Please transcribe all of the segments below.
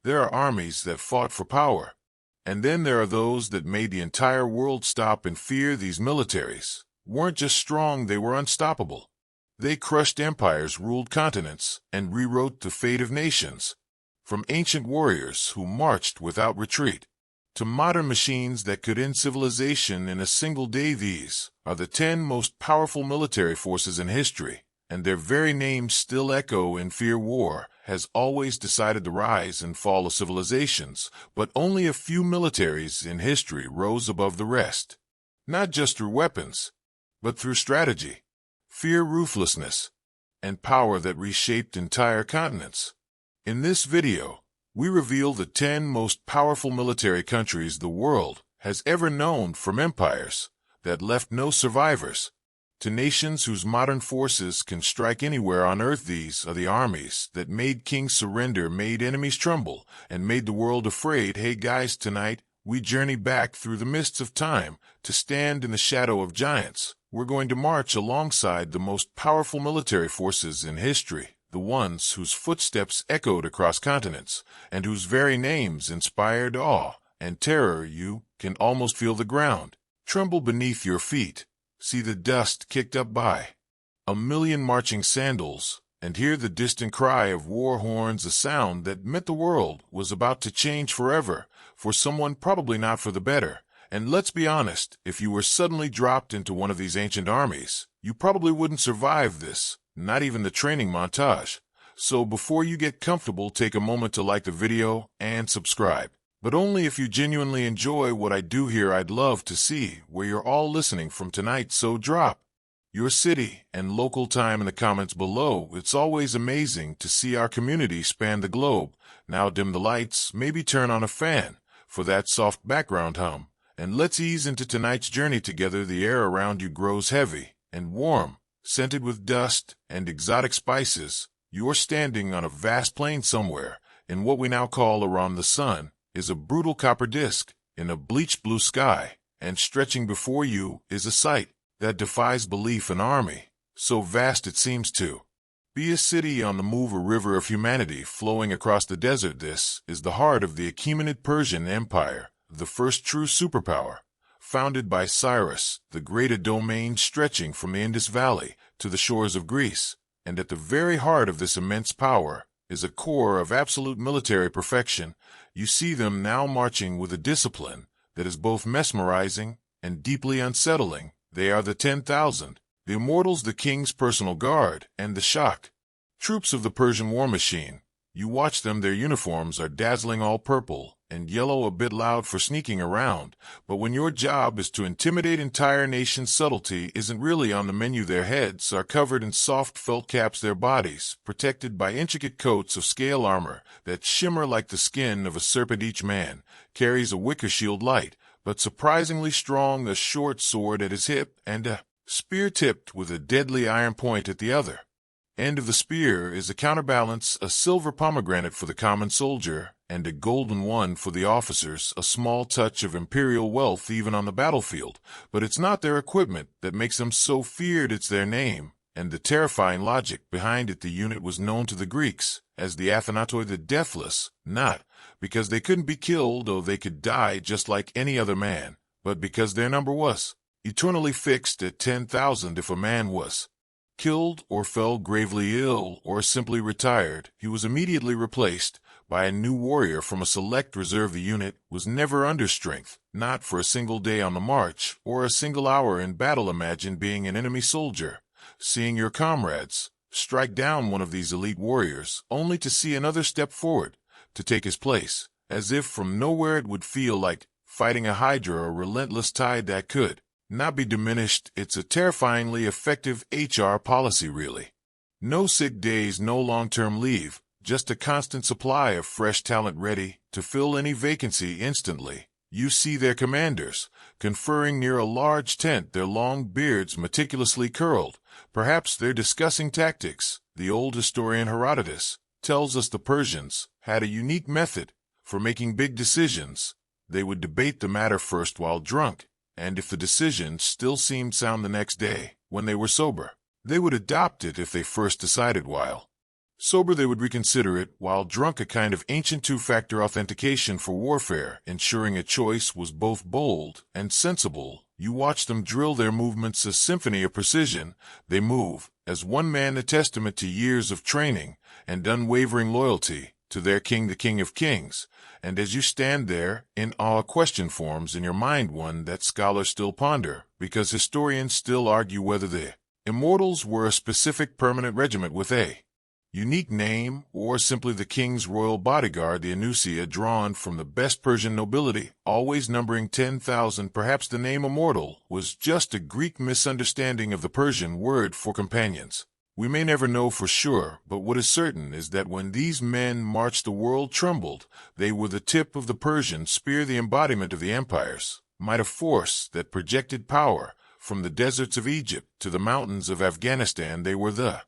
There are armies that fought for power. And then there are those that made the entire world stop in fear. These militaries weren't just strong, they were unstoppable. They crushed empires, ruled continents, and rewrote the fate of nations. From ancient warriors who marched without retreat, to modern machines that could end civilization in a single day, these are the 10 most powerful military forces in history, and their very names still echo in fear. War has always decided the rise and fall of civilizations, but only a few militaries in history rose above the rest. Not just through weapons, but through strategy, fear, ruthlessness, and power that reshaped entire continents. In this video, we reveal the 10 most powerful military countries the world has ever known, from empires that left no survivors to nations whose modern forces can strike anywhere on Earth. These are the armies that made kings surrender, made enemies tremble, and made the world afraid. Hey guys, tonight we journey back through the mists of time to stand in the shadow of giants. We're going to march alongside the most powerful military forces in history, the ones whose footsteps echoed across continents, and whose very names inspired awe and terror. You can almost feel the ground tremble beneath your feet, see the dust kicked up by a million marching sandals, and hear the distant cry of war horns, a sound that meant the world was about to change forever, for someone, probably not for the better. And let's be honest, if you were suddenly dropped into one of these ancient armies, you probably wouldn't survive this, not even the training montage. So before you get comfortable, take a moment to like the video and subscribe. But only if you genuinely enjoy what I do here. I'd love to see where you're all listening from tonight, so drop your city and local time in the comments below. It's always amazing to see our community span the globe. Now dim the lights, maybe turn on a fan for that soft background hum, and let's ease into tonight's journey together. The air around you grows heavy and warm, scented with dust and exotic spices. You're standing on a vast plain somewhere in what we now call around the sun is a brutal copper disk in a bleached blue sky, and stretching before you is a sight that defies belief. An army so vast it seems to be a city on the move, a river of humanity flowing across the desert. This is the heart of the Achaemenid Persian Empire, the first true superpower, founded by Cyrus the Great, a domain stretching from the Indus Valley to the shores of Greece. And at the very heart of this immense power is a core of absolute military perfection. You see them now marching with a discipline that is both mesmerizing and deeply unsettling. They are the 10,000, the immortals, the king's personal guard, and the shock troops of the Persian war machine. You watch them, their uniforms are dazzling, all purple and yellow, a bit loud for sneaking around, but when your job is to intimidate entire nations, subtlety isn't really on the menu. Their heads are covered in soft felt caps, their bodies protected by intricate coats of scale armor that shimmer like the skin of a serpent. Each man carries a wicker shield, light but surprisingly strong, a short sword at his hip, and a spear tipped with a deadly iron point at the other end of the spear is a counterbalance, a silver pomegranate for the common soldier and a golden one for the officers, a small touch of imperial wealth even on the battlefield. But it's not their equipment that makes them so feared, it's their name and the terrifying logic behind it. The unit was known to the Greeks as the Athanatoi, the deathless, not because they couldn't be killed or they could die just like any other man, but because their number was eternally fixed at 10,000. If a man was killed or fell gravely ill or simply retired, he was immediately replaced by a new warrior from a select reserve. The unit was never understrength, not for a single day on the march or a single hour in battle. Imagine being an enemy soldier, seeing your comrades strike down one of these elite warriors, only to see another step forward to take his place, as if from nowhere. It would feel like fighting a hydra, a relentless tide that could not be diminished. It's a terrifyingly effective HR policy, really. No sick days, no long-term leave, just a constant supply of fresh talent ready to fill any vacancy instantly. You see their commanders conferring near a large tent, their long beards meticulously curled. Perhaps they're discussing tactics. The old historian Herodotus tells us the Persians had a unique method for making big decisions. They would debate the matter first while drunk, and if the decision still seemed sound the next day, when they were sober, they would adopt it if they first decided while Sober, they would reconsider it, while drunk, a kind of ancient two-factor authentication for warfare, ensuring a choice was both bold and sensible. You watch them drill their movements, a symphony of precision. They move, as one man, a testament to years of training and unwavering loyalty to their king, the King of Kings. And as you stand there, in awe, a question forms in your mind, one that scholars still ponder, because historians still argue whether the Immortals were a specific permanent regiment with a unique name, or simply the king's royal bodyguard, the Anusia, drawn from the best Persian nobility, always numbering 10,000. Perhaps the name immortal was just a Greek misunderstanding of the Persian word for companions. We may never know for sure, but what is certain is that when these men marched, the world trembled. They were the tip of the Persian spear, the embodiment of the empire's might, of force that projected power. From the deserts of Egypt to the mountains of Afghanistan, they were the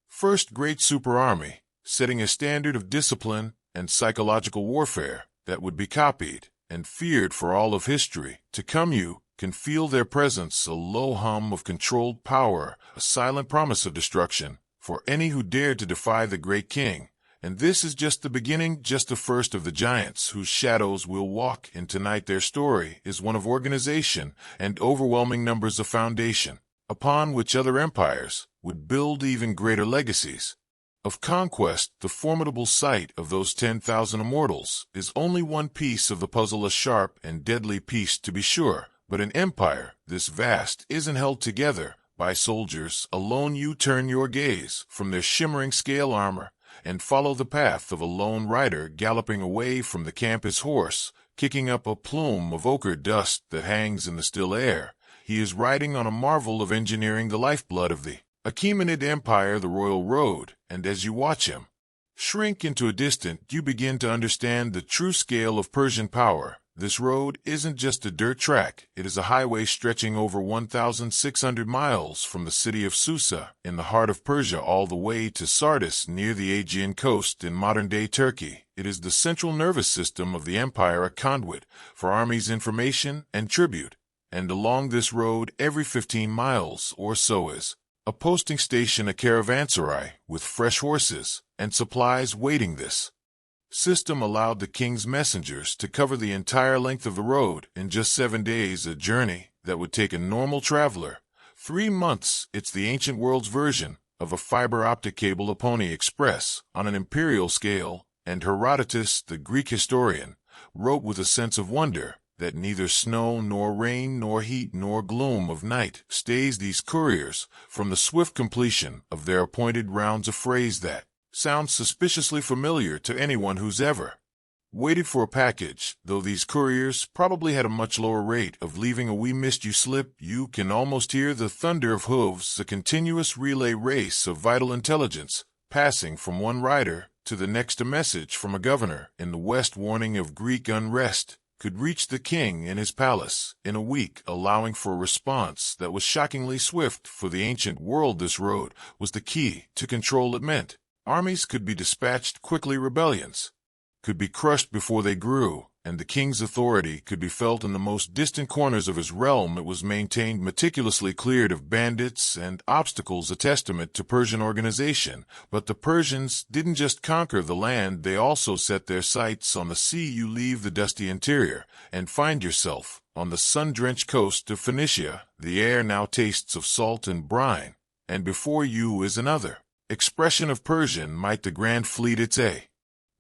first great super army, setting a standard of discipline and psychological warfare that would be copied and feared for all of history to come. You can feel their presence, a low hum of controlled power, a silent promise of destruction for any who dared to defy the great king. And this is just the beginning, just the first of the giants whose shadows we'll walk in tonight. Their story is one of organization and overwhelming numbers, a foundation upon which other empires would build even greater legacies of conquest. The formidable sight of those 10,000 immortals is only one piece of the puzzle, a sharp and deadly piece to be sure, but an empire this vast isn't held together by soldiers alone. You turn your gaze from their shimmering scale armor and follow the path of a lone rider galloping away from the camp, his horse kicking up a plume of ochre dust that hangs in the still air. He is riding on a marvel of engineering, the lifeblood of the Achaemenid Empire, the royal road, and as you watch him shrink into a distance, you begin to understand the true scale of Persian power. This road isn't just a dirt track, it is a highway stretching over 1,600 miles from the city of Susa, in the heart of Persia, all the way to Sardis, near the Aegean coast in modern-day Turkey. It is the central nervous system of the empire, a conduit for armies' information and tribute. And along this road, every 15 miles or so, is a posting station, a caravanserai with fresh horses and supplies waiting. This system allowed the king's messengers to cover the entire length of the road in just 7 days, a journey that would take a normal traveler 3 months. It's the ancient world's version of a fiber optic cable, a Pony Express, on an imperial scale, and Herodotus, the Greek historian, wrote with a sense of wonder that neither snow nor rain nor heat nor gloom of night stays these couriers from the swift completion of their appointed rounds, a phrase that sounds suspiciously familiar to anyone who's ever waited for a package. Though these couriers probably had a much lower rate of leaving a wee missed you slip, you can almost hear the thunder of hooves, a continuous relay race of vital intelligence passing from one rider to the next. A message from a governor in the west warning of Greek unrest could reach the king in his palace in a week, allowing for a response that was shockingly swift. For the ancient world, this road was the key to control. It meant armies could be dispatched quickly, rebellions could be crushed before they grew, and the king's authority could be felt in the most distant corners of his realm. It was maintained meticulously, cleared of bandits and obstacles, a testament to Persian organization. But the Persians didn't just conquer the land, they also set their sights on the sea. You leave the dusty interior and find yourself on the sun-drenched coast of Phoenicia. The air now tastes of salt and brine, and before you is another expression of Persian might, the grand fleet. It's a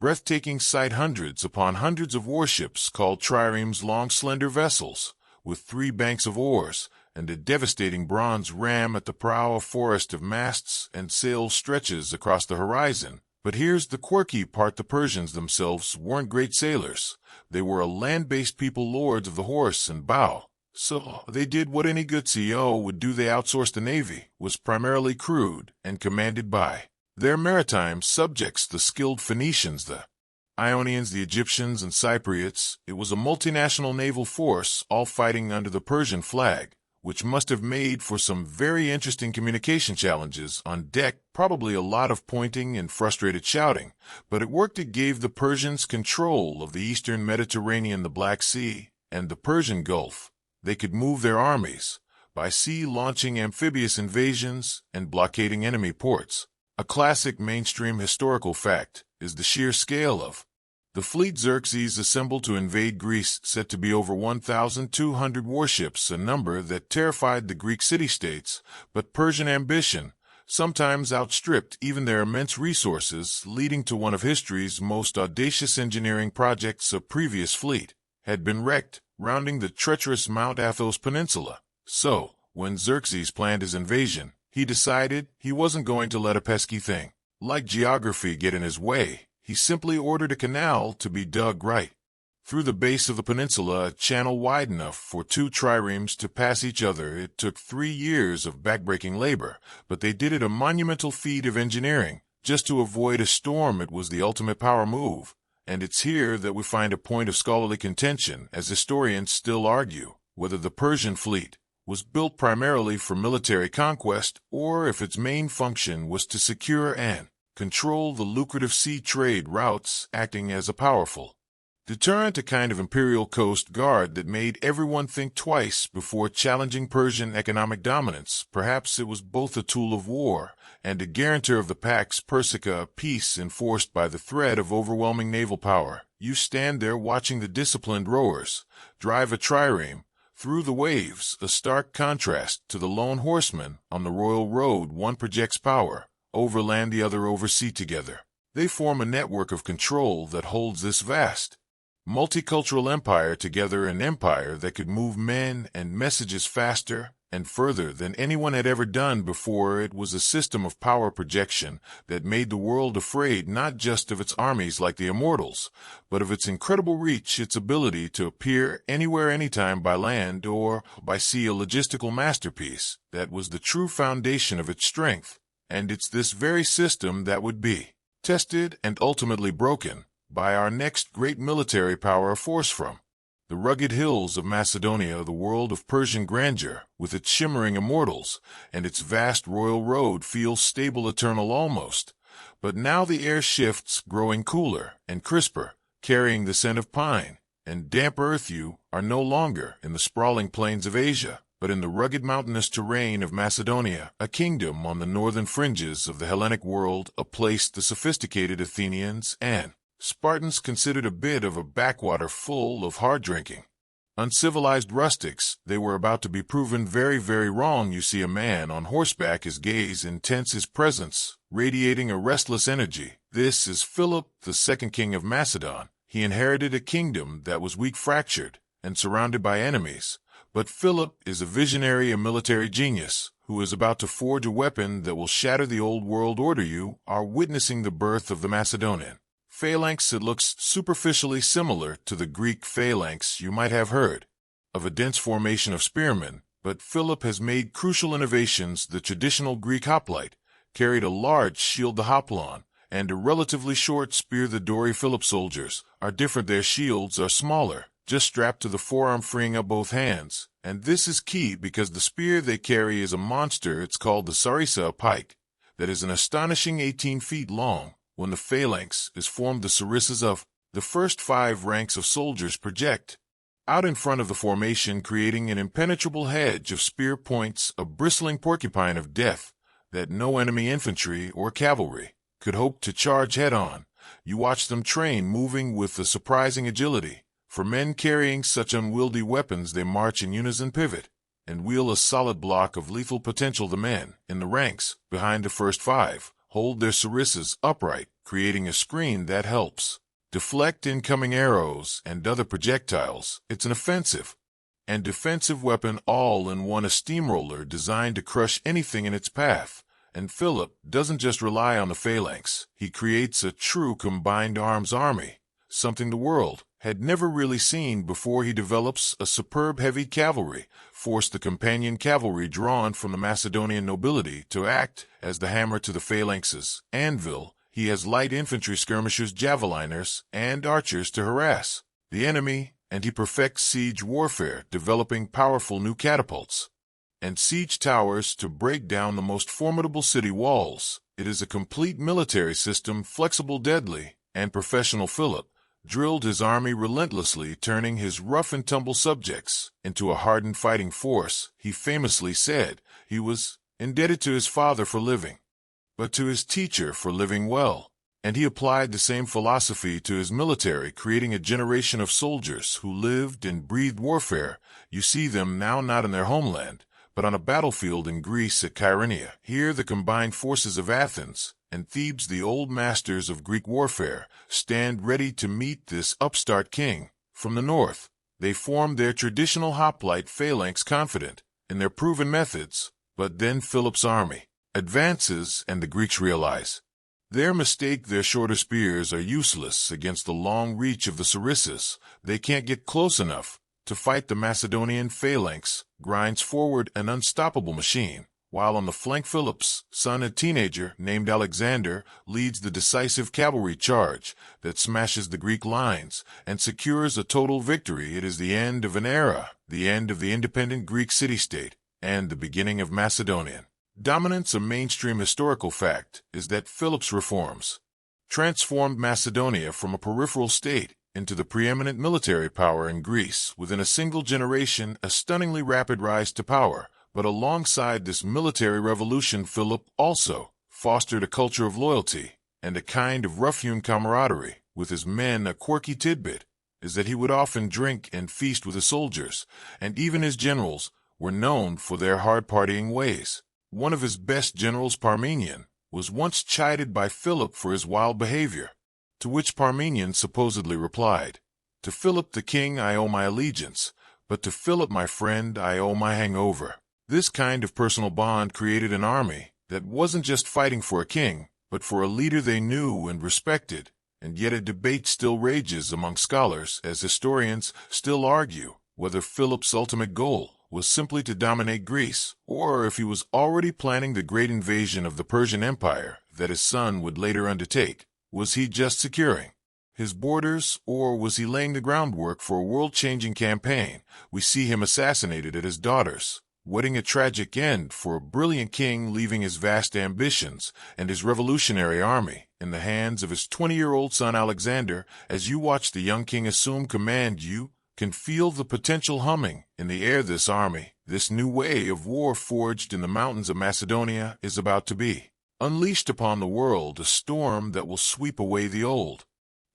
breathtaking sight, hundreds upon hundreds of warships called triremes, long slender vessels with 3 banks of oars and a devastating bronze ram at the prow. A forest of masts and sails stretches across the horizon. But here's the quirky part, the Persians themselves weren't great sailors. They were a land-based people, lords of the horse and bow. So they did what any good CEO would do. They outsourced. The navy was primarily crewed and commanded by their maritime subjects, the skilled Phoenicians, the Ionians, the Egyptians, and Cypriots. It was a multinational naval force, all fighting under the Persian flag, which must have made for some very interesting communication challenges on deck, probably a lot of pointing and frustrated shouting. But it worked. It gave the Persians control of the eastern Mediterranean, the Black Sea, and the Persian Gulf. They could move their armies by sea, launching amphibious invasions and blockading enemy ports. A classic mainstream historical fact is the sheer scale of the fleet Xerxes assembled to invade Greece, said to be over 1,200 warships, a number that terrified the Greek city-states, but Persian ambition sometimes outstripped even their immense resources, leading to one of history's most audacious engineering projects. A previous fleet had been wrecked, rounding the treacherous Mount Athos Peninsula. So, when Xerxes planned his invasion, he decided he wasn't going to let a pesky thing like geography get in his way. He simply ordered a canal to be dug right through the base of the peninsula, a channel wide enough for two triremes to pass each other. It took 3 years of backbreaking labor, but they did it, a monumental feat of engineering, just to avoid a storm. It was the ultimate power move, and it's here that we find a point of scholarly contention, as historians still argue whether the Persian fleet was built primarily for military conquest or if its main function was to secure and control the lucrative sea trade routes, acting as a powerful deterrent, a kind of imperial coast guard that made everyone think twice before challenging Persian economic dominance. Perhaps it was both a tool of war and a guarantor of the Pax Persica, a peace enforced by the threat of overwhelming naval power. You stand there watching the disciplined rowers drive a trireme through the waves, a stark contrast to the lone horseman on the royal road. One projects power over land, the other over sea. Together, they form a network of control that holds this vast multicultural empire together, an empire that could move men and messages faster and further than anyone had ever done before. It was a system of power projection that made the world afraid, not just of its armies like the immortals, but of its incredible reach, its ability to appear anywhere, anytime, by land or by sea, a logistical masterpiece that was the true foundation of its strength. And it's this very system that would be tested and ultimately broken by our next great military power force from the rugged hills of Macedonia, the world of Persian grandeur, with its shimmering immortals and its vast royal road, feels stable, eternal almost. But now the air shifts, growing cooler and crisper, carrying the scent of pine and damp earth. You are no longer in the sprawling plains of Asia, but in the rugged mountainous terrain of Macedonia, a kingdom on the northern fringes of the Hellenic world, a place the sophisticated Athenians and Spartans considered a bit of a backwater full of hard-drinking, uncivilized rustics. They were about to be proven very, very wrong. You see a man on horseback, his gaze intense, his presence radiating a restless energy. This is Philip, the second king of Macedon. He inherited a kingdom that was weak, fractured, and surrounded by enemies. But Philip is a visionary, a military genius, who is about to forge a weapon that will shatter the old world order. You are witnessing the birth of the Macedonian phalanx. It looks superficially similar to the Greek phalanx you might have heard of, a dense formation of spearmen, but Philip has made crucial innovations. The traditional Greek hoplite carried a large shield, the hoplon, and a relatively short spear. The Dori Philip soldiers are different. Their shields are smaller, just strapped to the forearm, freeing up both hands. And this is key because the spear they carry is a monster. It's called the sarissa, a pike that is an astonishing 18 feet long. When the phalanx is formed, the sarissas of the first 5 ranks of soldiers project out in front of the formation, creating an impenetrable hedge of spear points, a bristling porcupine of death that no enemy infantry or cavalry could hope to charge head-on. You watch them train, moving with a surprising agility. For men carrying such unwieldy weapons, they march in unison, pivot, and wheel a solid block of lethal potential. The men in the ranks behind the first 5 hold their sarissas upright, creating a screen that helps deflect incoming arrows and other projectiles. It's an offensive and defensive weapon all in one, a steamroller designed to crush anything in its path. And Philip doesn't just rely on the phalanx. He creates a true combined arms army, something the world had never really seen before. He develops a superb heavy cavalry force, the companion cavalry drawn from the Macedonian nobility, to act as the hammer to the phalanx's anvil. He has light infantry, skirmishers, javeliners, and archers to harass the enemy, and he perfects siege warfare, developing powerful new catapults and siege towers to break down the most formidable city walls. It is a complete military system, flexible, deadly, and professional. Philip drilled his army relentlessly, turning his rough-and-tumble subjects into a hardened fighting force. He famously said he was indebted to his father for living but to his teacher for living well. And he applied the same philosophy to his military, creating a generation of soldiers who lived and breathed warfare. You see them now not in their homeland, but on a battlefield in Greece at Kyrenia. Here the combined forces of Athens and Thebes, the old masters of Greek warfare, stand ready to meet this upstart king. From the north, they form their traditional hoplite phalanx, confident in their proven methods. But then Philip's army advances, and the Greeks realize their mistake. Their shorter spears are useless against the long reach of the sarissas. They can't get close enough to fight. The Macedonian phalanx grinds forward, an unstoppable machine, while on the flank Philip's son, a teenager named Alexander, leads the decisive cavalry charge that smashes the Greek lines and secures a total victory. It is the end of an era, the end of the independent Greek city-state, and the beginning of Macedonian dominance. A mainstream historical fact is that Philip's reforms transformed Macedonia from a peripheral state into the preeminent military power in Greece within a single generation, a stunningly rapid rise to power. But alongside this military revolution, Philip also fostered a culture of loyalty and a kind of rough-hewn camaraderie with his men. A quirky tidbit is that he would often drink and feast with his soldiers, and even his generals were known for their hard-partying ways. One of his best generals, Parmenion, was once chided by Philip for his wild behavior, to which Parmenion supposedly replied, "To Philip the king I owe my allegiance, but to Philip my friend I owe my hangover." This kind of personal bond created an army that wasn't just fighting for a king, but for a leader they knew and respected. And yet a debate still rages among scholars, as historians still argue whether Philip's ultimate goal was simply to dominate Greece, or if he was already planning the great invasion of the Persian Empire that his son would later undertake. Was he just securing his borders, or was he laying the groundwork for a world-changing campaign? We see him assassinated at his daughter's wedding, a tragic end for a brilliant king, leaving his vast ambitions and his revolutionary army in the hands of his 20-year-old son Alexander. As you watch the young king assume command, you can feel the potential humming in the air. This army, this new way of war forged in the mountains of Macedonia, is about to be unleashed upon the world, a storm that will sweep away the old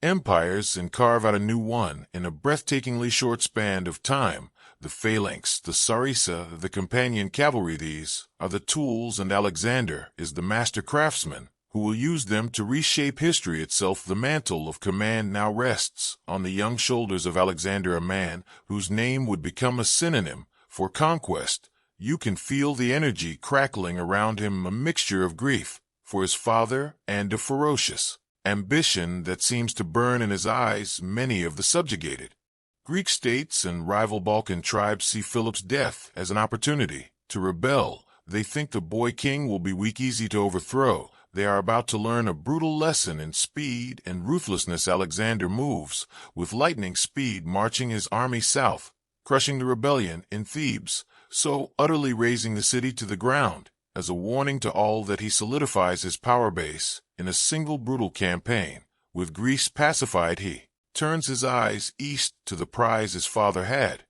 empires and carve out a new one in a breathtakingly short span of time. The phalanx, the sarissa, the companion cavalry, these are the tools, and Alexander is the master craftsman who will use them to reshape history itself. The mantle of command now rests on the young shoulders of Alexander, a man whose name would become a synonym for conquest. You can feel the energy crackling around him, a mixture of grief for his father and a ferocious ambition that seems to burn in his eyes. Many of the subjugated Greek states and rival Balkan tribes see Philip's death as an opportunity to rebel. They think the boy king will be weak, easy to overthrow. They are about to learn a brutal lesson in speed and ruthlessness. Alexander moves with lightning speed, marching his army south, crushing the rebellion in Thebes, so utterly razing the city to the ground. As a warning to all that, he solidifies his power base in a single brutal campaign. With Greece pacified, he turns his eyes east to the prize his father had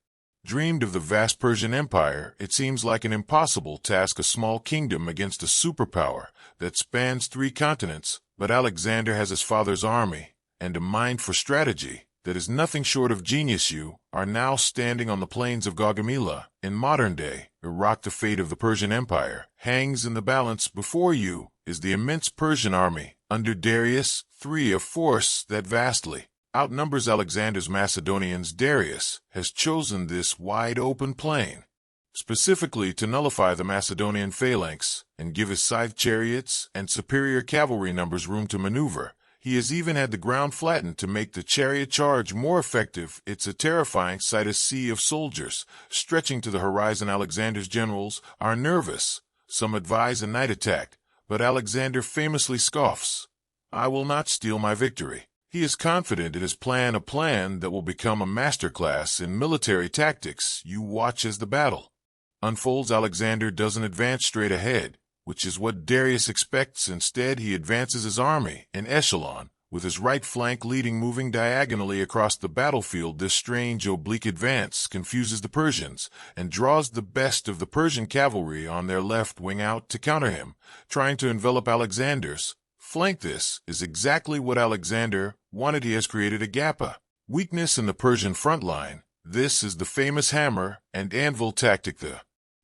dreamed of, the vast Persian Empire. It seems like an impossible task, a small kingdom against a superpower that spans 3 continents. But Alexander has his father's army and a mind for strategy that is nothing short of genius. You are now standing on the plains of Gaugamela in modern-day Iraq. The fate of the Persian Empire hangs in the balance. Before you is the immense Persian army under Darius III, a force that vastly outnumbers Alexander's Macedonians. Darius has chosen this wide-open plain specifically to nullify the Macedonian phalanx and give his scythe chariots and superior cavalry numbers room to maneuver. He has even had the ground flattened to make the chariot charge more effective. It's a terrifying sight, a sea of soldiers stretching to the horizon. Alexander's generals are nervous. Some advise a night attack, but Alexander famously scoffs, "I will not steal my victory." He is confident in his plan, a plan that will become a masterclass in military tactics. You watch as the battle unfolds. Alexander doesn't advance straight ahead, which is what Darius expects. Instead, he advances his army in echelon, with his right flank leading moving diagonally across the battlefield. This strange oblique advance confuses the Persians and draws the best of the Persian cavalry on their left wing out to counter him, trying to envelop Alexander's flank. This is exactly what Alexander wanted. He has created a gap, a weakness in the Persian front line. This is the famous hammer and anvil tactic. The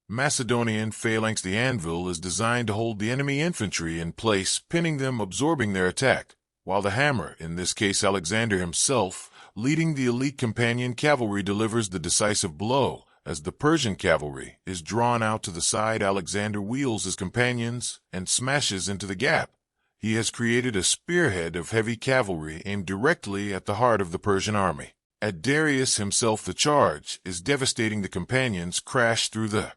Macedonian phalanx, the anvil, is designed to hold the enemy infantry in place, pinning them, absorbing their attack, while the hammer, in this case Alexander himself, leading the elite companion cavalry, delivers the decisive blow. As the Persian cavalry is drawn out to the side, Alexander wheels his companions and smashes into the gap. He has created a spearhead of heavy cavalry aimed directly at the heart of the Persian army. At Darius himself, the charge is devastating. The companions crash through the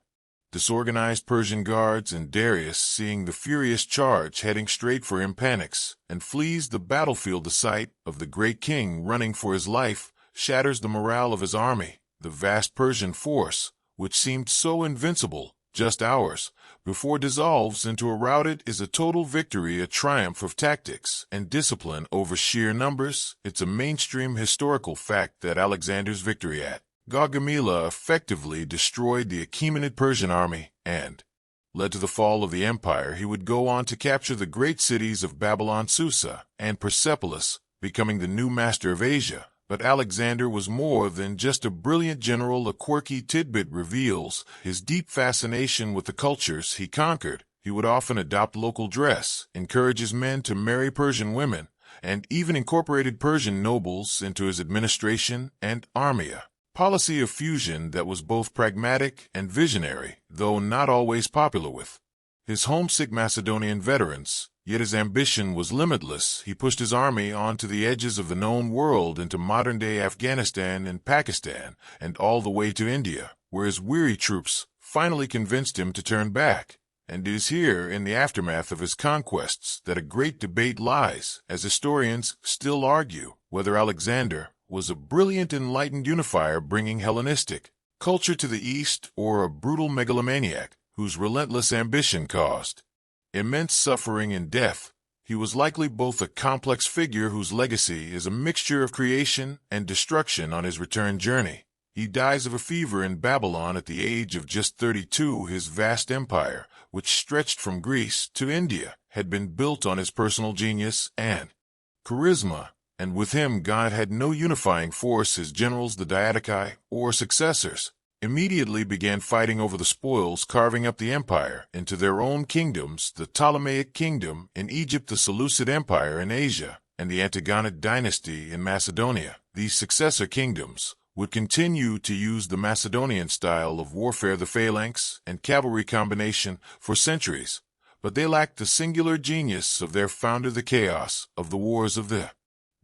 disorganized Persian guards, and Darius, seeing the furious charge heading straight for him, panics and flees the battlefield. The sight of the great king running for his life shatters the morale of his army. The vast Persian force, which seemed so invincible just hours before, dissolves into a rout. It is a total victory, a triumph of tactics and discipline over sheer numbers. It's a mainstream historical fact that Alexander's victory at Gaugamela effectively destroyed the Achaemenid Persian army and led to the fall of the empire. He would go on to capture the great cities of Babylon, Susa, and Persepolis, becoming the new master of Asia. But Alexander was more than just a brilliant general. A quirky tidbit reveals his deep fascination with the cultures he conquered. He would often adopt local dress, encourage his men to marry Persian women, and even incorporated Persian nobles into his administration and army. A policy of fusion that was both pragmatic and visionary, though not always popular with his homesick Macedonian veterans. Yet his ambition was limitless. He pushed his army onto the edges of the known world, into modern-day Afghanistan and Pakistan, and all the way to India, where his weary troops finally convinced him to turn back. And it is here, in the aftermath of his conquests, that a great debate lies, as historians still argue whether Alexander was a brilliant, enlightened unifier bringing Hellenistic culture to the East, or a brutal megalomaniac whose relentless ambition caused immense suffering and death. He was likely both a complex figure whose legacy is a mixture of creation and destruction. On his return journey, he dies of a fever in Babylon at the age of just 32. His vast empire, which stretched from Greece to India, had been built on his personal genius and charisma, and with him God had no unifying force. His generals, the Diadochi, or successors, immediately began fighting over the spoils, carving up the empire into their own kingdoms: the Ptolemaic kingdom in Egypt, the Seleucid Empire in Asia, and the Antigonid dynasty in Macedonia. These successor kingdoms would continue to use the Macedonian style of warfare, the phalanx and cavalry combination, for centuries, but they lacked the singular genius of their founder. The chaos of the wars of the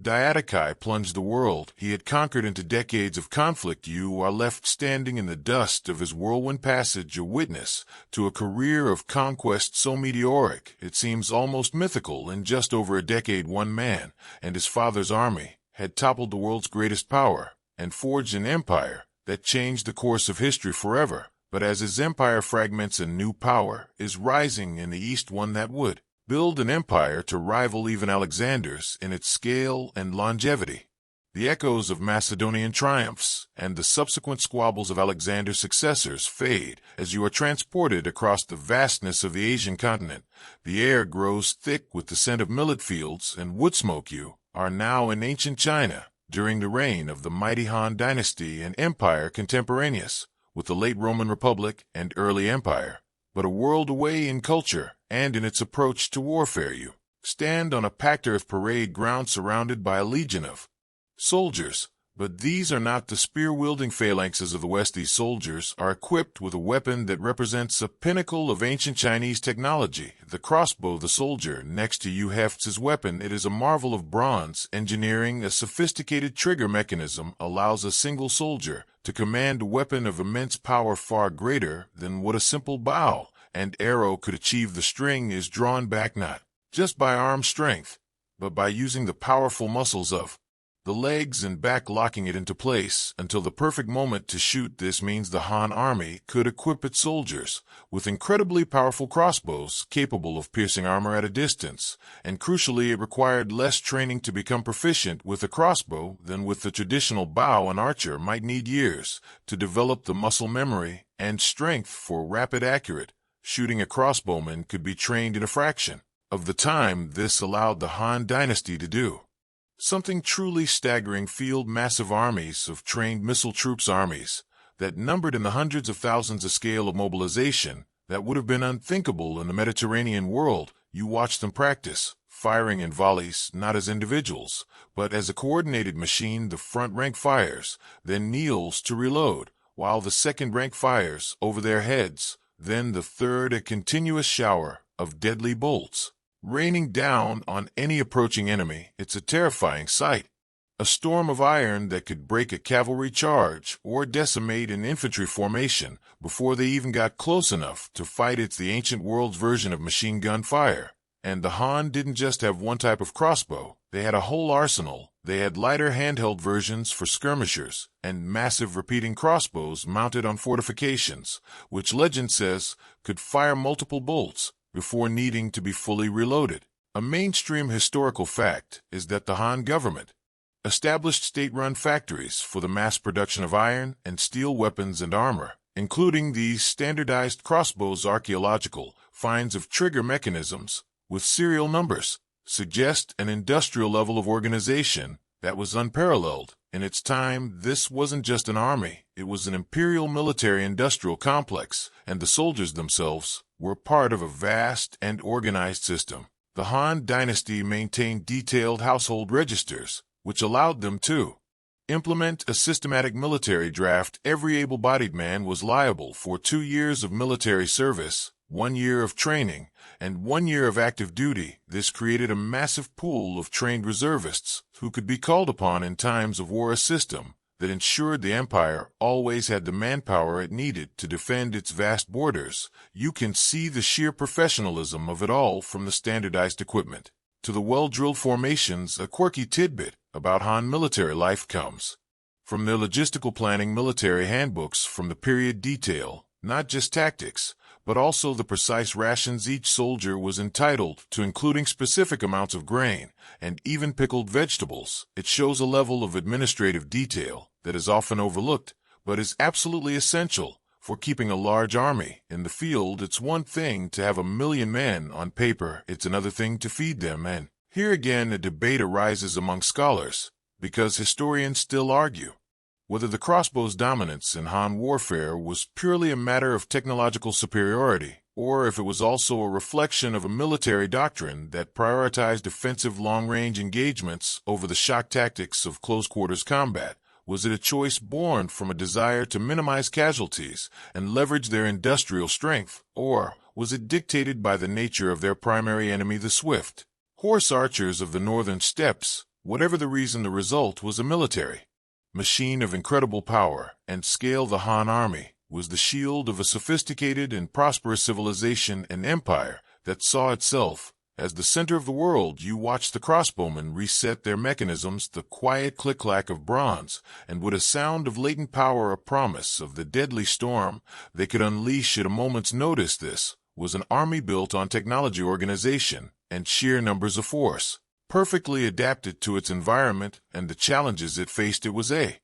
Diadochi plunged the world he had conquered into decades of conflict. You are left standing in the dust of his whirlwind passage, a witness to a career of conquest so meteoric it seems almost mythical. In just over a decade, one man and his father's army had toppled the world's greatest power and forged an empire that changed the course of history forever. But as his empire fragments, a new power is rising in the East, one that would build an empire to rival even Alexander's in its scale and longevity. The echoes of Macedonian triumphs and the subsequent squabbles of Alexander's successors fade as you are transported across the vastness of the Asian continent. The air grows thick with the scent of millet fields and wood smoke. You are now in ancient China, during the reign of the mighty Han dynasty, an empire contemporaneous with the late Roman Republic and early empire, but a world away in culture and in its approach to warfare. You stand on a packed earth parade ground surrounded by a legion of soldiers, but these are not the spear-wielding phalanxes of the West. These soldiers are equipped with a weapon that represents a pinnacle of ancient Chinese technology, the crossbow. The soldier next to you hefts his weapon. It is a marvel of bronze engineering. A sophisticated trigger mechanism allows a single soldier to command a weapon of immense power, far greater than what a simple bow and arrow could achieve. The string is drawn back not just by arm strength, but by using the powerful muscles of the legs and back locking it into place until the perfect moment to shoot. This means the Han army could equip its soldiers with incredibly powerful crossbows capable of piercing armor at a distance, and crucially it required less training to become proficient with a crossbow than with the traditional bow. An archer might need years to develop the muscle memory and strength for rapid, accurate shooting. A crossbowman could be trained in a fraction of the time this allowed the Han dynasty to do something truly staggering. Field massive armies of trained missile troops, armies that numbered in the hundreds of thousands. A scale of mobilization that would have been unthinkable in the Mediterranean world. You watch them practice, firing in volleys, not as individuals, but as a coordinated machine. The front rank fires, then kneels to reload, while the second rank fires over their heads, then the third, a continuous shower of deadly bolts raining down on any approaching enemy. It's a terrifying sight. A storm of iron that could break a cavalry charge or decimate an infantry formation before they even got close enough to fight. It's the ancient world's version of machine gun fire. And the Han didn't just have one type of crossbow, they had a whole arsenal. They had lighter handheld versions for skirmishers and massive repeating crossbows mounted on fortifications, which legend says could fire multiple bolts before needing to be fully reloaded. A mainstream historical fact is that the Han government established state-run factories for the mass production of iron and steel weapons and armor, including these standardized crossbows. Archaeological finds of trigger mechanisms with serial numbers suggest an industrial level of organization that was unparalleled in its time. This wasn't just an army, it was an imperial military-industrial complex, and the soldiers themselves were part of a vast and organized system. The Han dynasty maintained detailed household registers, which allowed them to implement a systematic military draft. Every able-bodied man was liable for 2 years of military service, 1 year of training, and 1 year of active duty. This created a massive pool of trained reservists who could be called upon in times of war, a system that ensured the empire always had the manpower it needed to defend its vast borders. You can see the sheer professionalism of it all, from the standardized equipment to the well-drilled formations. A quirky tidbit about Han military life comes from their logistical planning. Military handbooks from the period detail not just tactics, but also the precise rations each soldier was entitled to, including specific amounts of grain and even pickled vegetables. It shows a level of administrative detail that is often overlooked, but is absolutely essential for keeping a large army in the field. It's one thing to have 1 million men on paper, it's another thing to feed them. And here again a debate arises among scholars, because historians still argue whether the crossbow's dominance in Han warfare was purely a matter of technological superiority, or if it was also a reflection of a military doctrine that prioritized offensive long-range engagements over the shock tactics of close-quarters combat. Was it a choice born from a desire to minimize casualties and leverage their industrial strength, or was it dictated by the nature of their primary enemy, the swift horse archers of the northern steppes? Whatever the reason, the result was a military machine of incredible power and scale. The Han army was the shield of a sophisticated and prosperous civilization, an empire that saw itself as the center of the world. You watch the crossbowmen reset their mechanisms, the quiet click-clack of bronze, and with a sound of latent power, a promise of the deadly storm they could unleash at a moment's notice. This was an army built on technology, organization, and sheer numbers of force, perfectly adapted to its environment and the challenges it faced. It was a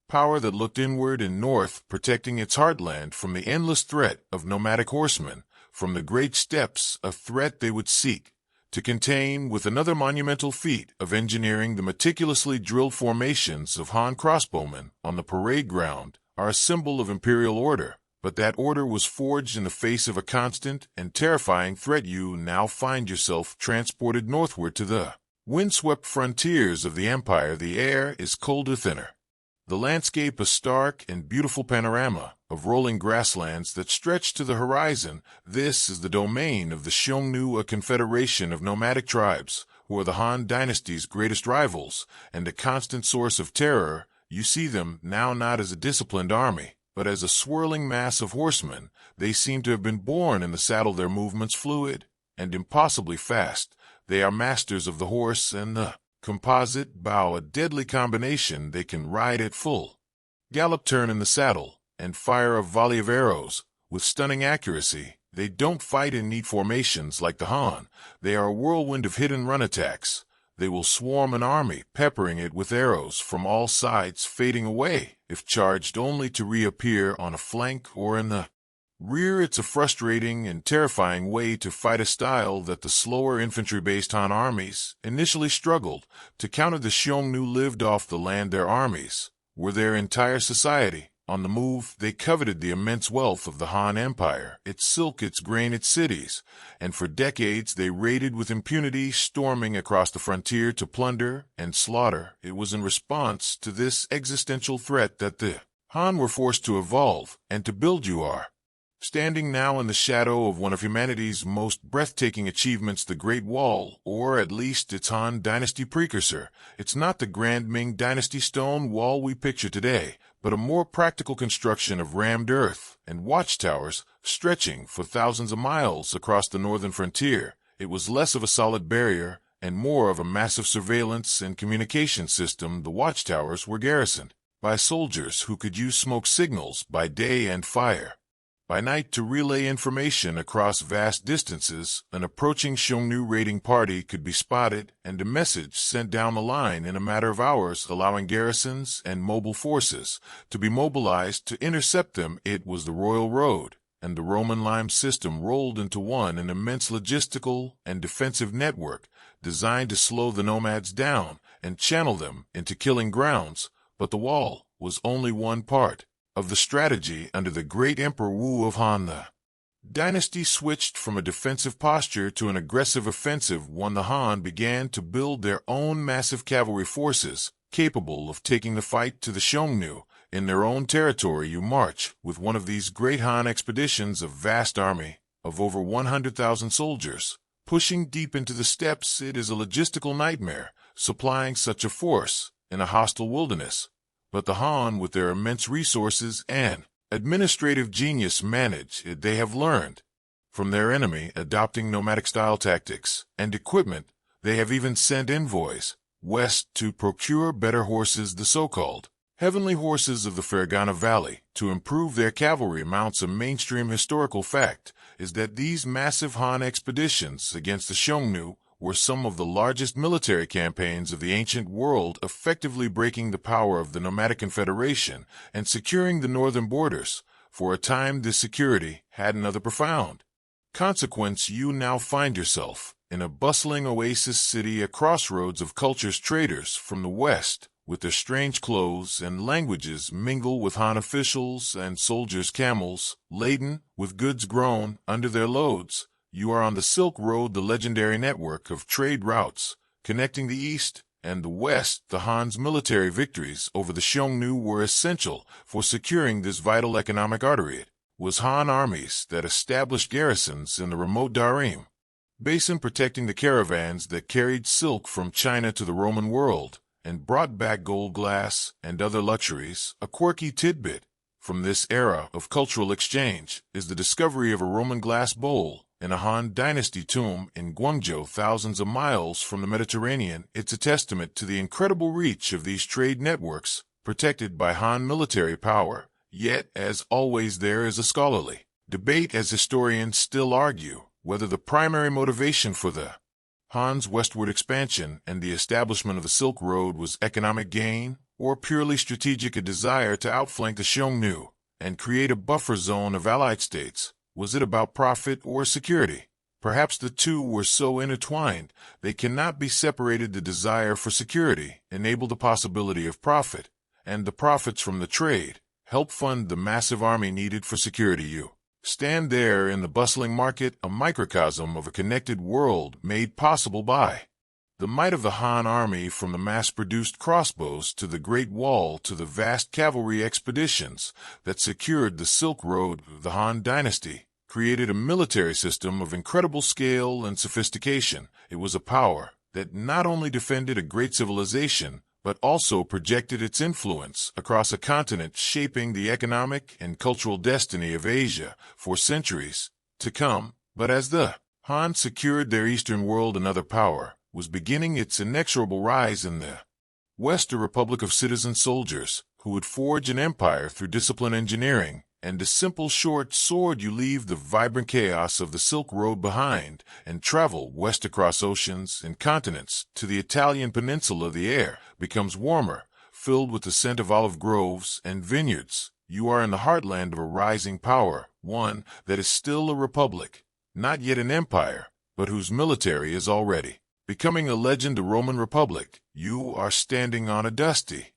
power that looked inward and north, protecting its heartland from the endless threat of nomadic horsemen from the great steppes, a threat they would seek to contain with another monumental feat of engineering. The meticulously drilled formations of Han crossbowmen on the parade ground are a symbol of imperial order, but that order was forged in the face of a constant and terrifying threat. You now find yourself transported northward to the windswept frontiers of the empire. The air is colder, thinner. The landscape a stark and beautiful panorama of rolling grasslands that stretch to the horizon. This is the domain of the Xiongnu, a confederation of nomadic tribes who are the Han dynasty's greatest rivals and a constant source of terror. You see them now not as a disciplined army, but as a swirling mass of horsemen. They seem to have been born in the saddle, their movements fluid and impossibly fast. They are masters of the horse and the composite bow, a deadly combination they can ride at full gallop, turn in the saddle, and fire a volley of arrows with stunning accuracy. They don't fight in neat formations like the Han. They are a whirlwind of hit-and-run attacks. They will swarm an army, peppering it with arrows from all sides, fading away, if charged, only to reappear on a flank or in the rear. It's a frustrating and terrifying way to fight, a style that the slower infantry-based Han armies initially struggled to counter. The Xiongnu lived off the land. Their armies were their entire society. On the move, they coveted the immense wealth of the Han Empire, its silk, its grain, its cities, and for decades they raided with impunity, storming across the frontier to plunder and slaughter. It was in response to this existential threat that the Han were forced to evolve and to build. You are standing now in the shadow of one of humanity's most breathtaking achievements, the Great Wall, or at least its Han Dynasty precursor. It's not the grand Ming Dynasty stone wall we picture today, but a more practical construction of rammed earth and watchtowers stretching for thousands of miles across the northern frontier. It was less of a solid barrier and more of a massive surveillance and communication system. The watchtowers were garrisoned by soldiers who could use smoke signals by day and fire by night to relay information across vast distances. An approaching Xiongnu raiding party could be spotted and a message sent down the line in a matter of hours, allowing garrisons and mobile forces to be mobilized to intercept them. It was the Royal Road and the Roman Lime system rolled into one, an immense logistical and defensive network designed to slow the nomads down and channel them into killing grounds. But the wall was only one part of the strategy. Under the great Emperor Wu of Han, the dynasty switched from a defensive posture to an aggressive offensive one. The Han began to build their own massive cavalry forces, capable of taking the fight to the Xiongnu in their own territory. You march with one of these great Han expeditions, a vast army of over 100,000 soldiers, pushing deep into the steppes. It is a logistical nightmare, supplying such a force in a hostile wilderness. But the Han, with their immense resources and administrative genius, manage it. They have learned from their enemy, adopting nomadic-style tactics and equipment. They have even sent envoys west to procure better horses, the so-called heavenly horses of the Fergana Valley, to improve their cavalry mounts. A mainstream historical fact is that these massive Han expeditions against the Xiongnu were some of the largest military campaigns of the ancient world, effectively breaking the power of the nomadic confederation and securing the northern borders. For a time, this security had another profound consequence. You now find yourself in a bustling oasis city, a crossroads of cultures. Traders from the west, with their strange clothes and languages, mingle with Han officials and soldiers. Camels laden with goods grown under their loads. You are on the Silk Road, the legendary network of trade routes connecting the East and the West. The Han's military victories over the Xiongnu were essential for securing this vital economic artery. It was Han armies that established garrisons in the remote Darim basin, protecting the caravans that carried silk from China to the Roman world and brought back gold, glass, and other luxuries. A quirky tidbit from this era of cultural exchange is the discovery of a Roman glass bowl in a Han Dynasty tomb in Guangzhou, thousands of miles from the Mediterranean. It's a testament to the incredible reach of these trade networks, protected by Han military power. Yet, as always, there is a scholarly debate, as historians still argue whether the primary motivation for the Han's westward expansion and the establishment of the Silk Road was economic gain or purely strategic, a desire to outflank the Xiongnu and create a buffer zone of allied states. Was it about profit or security? Perhaps the two were so intertwined they cannot be separated. The desire for security enabled the possibility of profit, and the profits from the trade help fund the massive army needed for security. You stand there in the bustling market, a microcosm of a connected world made possible by the might of the Han army. From the mass-produced crossbows to the Great Wall to the vast cavalry expeditions that secured the Silk Road, the Han Dynasty created a military system of incredible scale and sophistication. It was a power that not only defended a great civilization, but also projected its influence across a continent, shaping the economic and cultural destiny of Asia for centuries to come. But as the Han secured their eastern world, another power was beginning its inexorable rise in the West, a republic of citizen soldiers who would forge an empire through discipline, engineering, and a simple short sword. You leave the vibrant chaos of the Silk Road behind and travel west across oceans and continents to the Italian peninsula. The air becomes warmer, filled with the scent of olive groves and vineyards. You are in the heartland of a rising power, one that is still a republic, not yet an empire, but whose military is already becoming a legend. A Roman Republic. You are standing on a dusty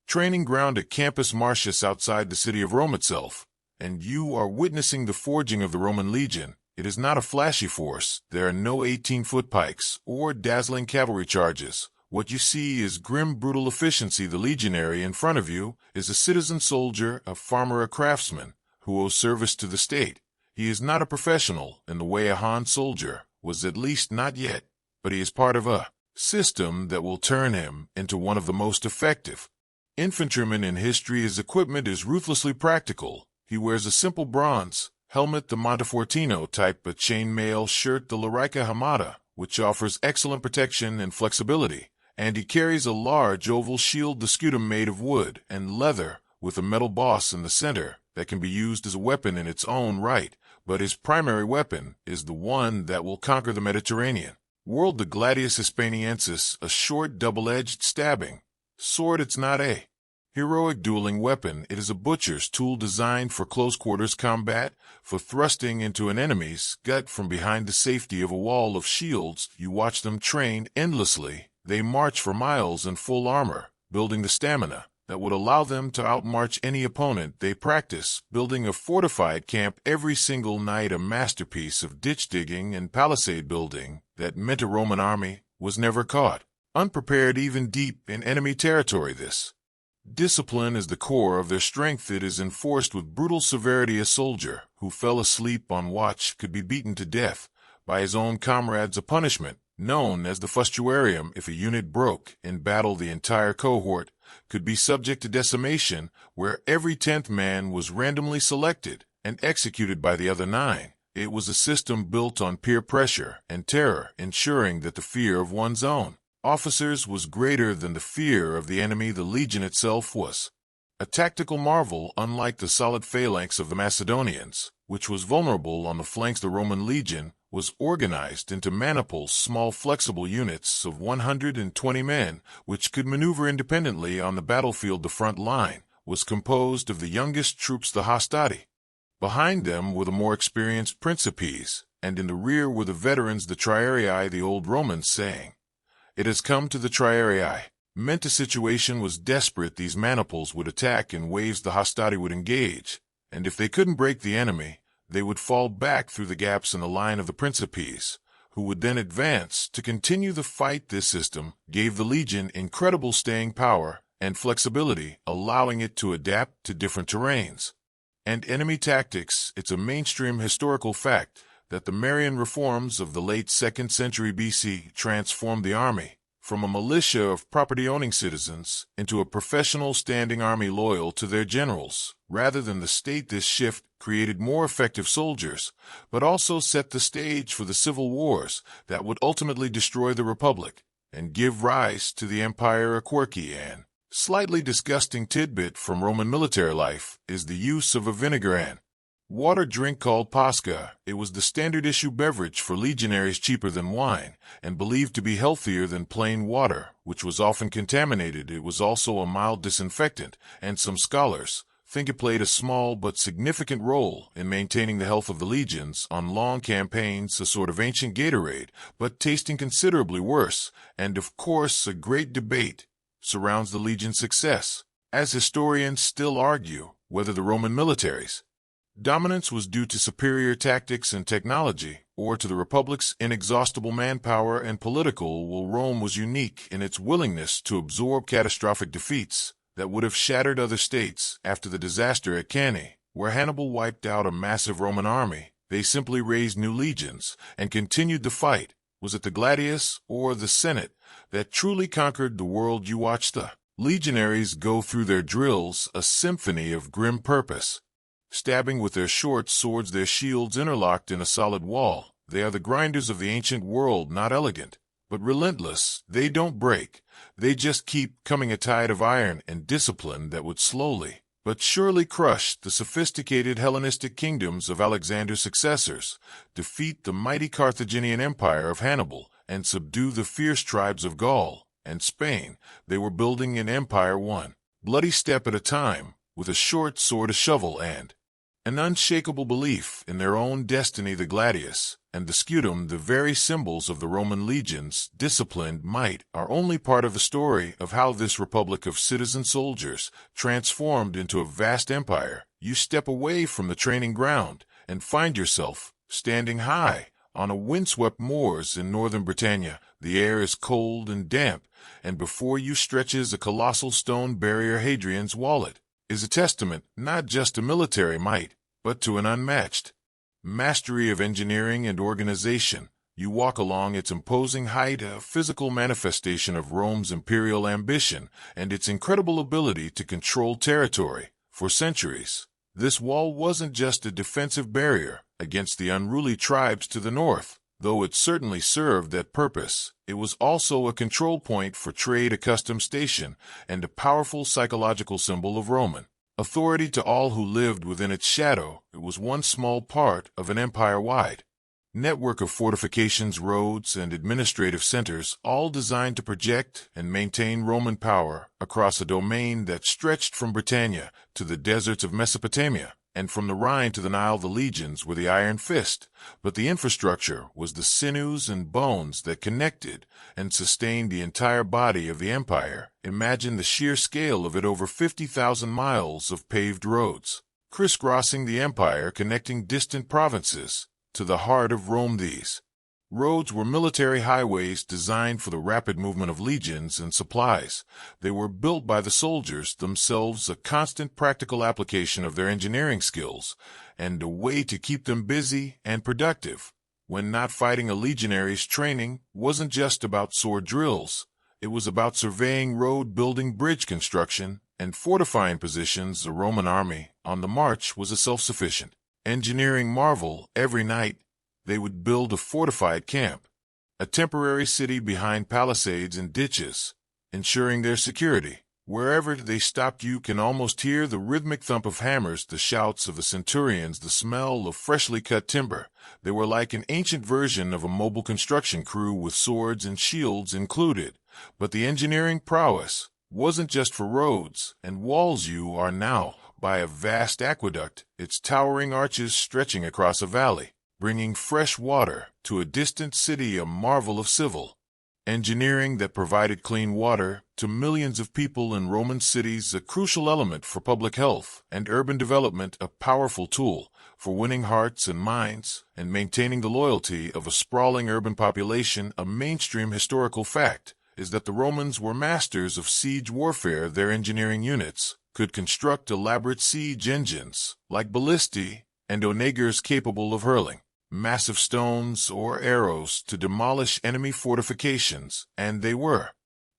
training ground at Campus Martius outside the city of Rome itself, and you are witnessing the forging of the Roman legion. It is not a flashy force. There are no 18-foot pikes or dazzling cavalry charges. What you see is grim, brutal efficiency. The legionary in front of you is a citizen soldier, a farmer, a craftsman who owes service to the state. He is not a professional in the way a Han soldier was, at least not yet, but he is part of a system that will turn him into one of the most effective infantrymen in history. His equipment is ruthlessly practical. He wears a simple bronze helmet, the Montefortino type, a chainmail shirt, the Larica Hamada, which offers excellent protection and flexibility, and he carries a large oval shield, the scutum, made of wood and leather, with a metal boss in the center that can be used as a weapon in its own right, but his primary weapon is the one that will conquer the Mediterranean world, the Gladius Hispaniensis, a short double-edged stabbing sword. It's not a heroic dueling weapon. It is a butcher's tool designed for close-quarters combat, for thrusting into an enemy's gut from behind the safety of a wall of shields. You watch them train endlessly. They march for miles in full armor, building the stamina that would allow them to outmarch any opponent. They practice building a fortified camp every single night, a masterpiece of ditch digging and palisade building that meant a Roman army was never caught unprepared, even deep in enemy territory. This discipline is the core of their strength. It is enforced with brutal severity. A soldier who fell asleep on watch could be beaten to death by his own comrades, a punishment known as the fustuarium. If a unit broke in battle, the entire cohort could be subject to decimation, where every 10th man was randomly selected and executed by the other 9. It was a system built on peer pressure and terror, ensuring that the fear of one's own officers was greater than the fear of the enemy. The legion itself was a tactical marvel. Unlike the solid phalanx of the Macedonians, which was vulnerable on the flanks, the Roman legion was organized into maniples, small flexible units of 120 men, which could maneuver independently on the battlefield. The front line was composed of the youngest troops, the hastati. Behind them were the more experienced principes, and in the rear were the veterans, the triarii. The old Romans saying, "It has come to the triarii," meant a situation was desperate. These maniples would attack in waves. The hastati would engage, and if they couldn't break the enemy, they would fall back through the gaps in the line of the principes, who would then advance to continue the fight. This system gave the legion incredible staying power and flexibility, allowing it to adapt to different terrains and enemy tactics. It's a mainstream historical fact that the Marian reforms of the late 2nd century BC transformed the army from a militia of property-owning citizens into a professional standing army loyal to their generals rather than the state. This shift created more effective soldiers, but also set the stage for the civil wars that would ultimately destroy the Republic and give rise to the Empire. A quirky and slightly disgusting tidbit from Roman military life is the use of a vinegar and water drink called pasca. It was the standard issue beverage for legionaries, cheaper than wine and believed to be healthier than plain water, which was often contaminated. It was also a mild disinfectant, and some scholars think it played a small but significant role in maintaining the health of the legions on long campaigns, a sort of ancient Gatorade, but tasting considerably worse. And of course, a great debate surrounds the legion's success, as historians still argue whether the Roman militaries' dominance was due to superior tactics and technology, or to the Republic's inexhaustible manpower and political will. Rome was unique in its willingness to absorb catastrophic defeats that would have shattered other states. After the disaster at Cannae, where Hannibal wiped out a massive Roman army, they simply raised new legions and continued the fight. Was it the Gladius or the Senate that truly conquered the world? You watch the legionaries go through their drills, a symphony of grim purpose, stabbing with their short swords, their shields interlocked in a solid wall. They are the grinders of the ancient world, not elegant, But relentless, they don't break. They just keep coming, a tide of iron and discipline that would slowly but surely crush the sophisticated Hellenistic kingdoms of Alexander's successors, defeat the mighty Carthaginian Empire of Hannibal, and subdue the fierce tribes of Gaul and Spain. They were building an empire one bloody step at a time, with a short sword, a shovel, and an unshakable belief in their own destiny. The gladius and the scutum, the very symbols of the Roman legion's disciplined might, are only part of the story of how this republic of citizen soldiers transformed into a vast empire. You step away from the training ground and find yourself standing high on a windswept moors in northern Britannia. The air is cold and damp, and before you stretches a colossal stone barrier. Hadrian's wallet is a testament not just to military might, but to an unmatched mastery of engineering and organization. You walk along its imposing height, a physical manifestation of Rome's imperial ambition and its incredible ability to control territory. For centuries, this wall wasn't just a defensive barrier against the unruly tribes to the north. Though it certainly served that purpose, it was also a control point for trade, a custom station, and a powerful psychological symbol of Roman authority to all who lived within its shadow. It was one small part of an empire-wide network of fortifications, roads, and administrative centers, all designed to project and maintain Roman power across a domain that stretched from Britannia to the deserts of Mesopotamia, and from the Rhine to the Nile. The legions were the iron fist, but the infrastructure was the sinews and bones that connected and sustained the entire body of the empire. Imagine the sheer scale of it: over 50,000 miles of paved roads, crisscrossing the empire, connecting distant provinces to the heart of Rome. These roads were military highways designed for the rapid movement of legions and supplies. They were built by the soldiers themselves, a constant practical application of their engineering skills, and a way to keep them busy and productive. When not fighting, a legionary's training wasn't just about sword drills. It was about surveying, road building, bridge construction, and fortifying positions. The Roman army on the march was a self-sufficient engineering marvel. Every night, they would build a fortified camp, a temporary city behind palisades and ditches, ensuring their security. Wherever they stopped, you can almost hear the rhythmic thump of hammers, the shouts of the centurions, the smell of freshly cut timber. They were like an ancient version of a mobile construction crew, with swords and shields included. But the engineering prowess wasn't just for roads and walls. You are now by a vast aqueduct, its towering arches stretching across a valley, bringing fresh water to a distant city, a marvel of civil engineering that provided clean water to millions of people in Roman cities, a crucial element for public health and urban development, a powerful tool for winning hearts and minds and maintaining the loyalty of a sprawling urban population. A mainstream historical fact is that the Romans were masters of siege warfare. Their engineering units could construct elaborate siege engines like ballistae and onagers, capable of hurling massive stones or arrows to demolish enemy fortifications, and they were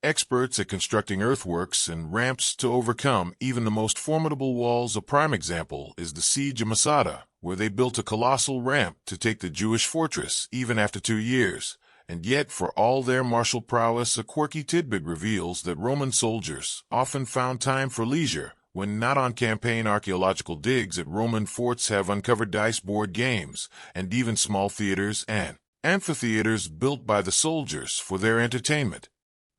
experts at constructing earthworks and ramps to overcome even the most formidable walls. A prime example is the siege of Masada, where they built a colossal ramp to take the Jewish fortress even after 2 years. And yet, for all their martial prowess, a quirky tidbit reveals that Roman soldiers often found time for leisure when not on campaign. Archaeological digs at Roman forts have uncovered dice, board games, and even small theaters and amphitheaters built by the soldiers for their entertainment.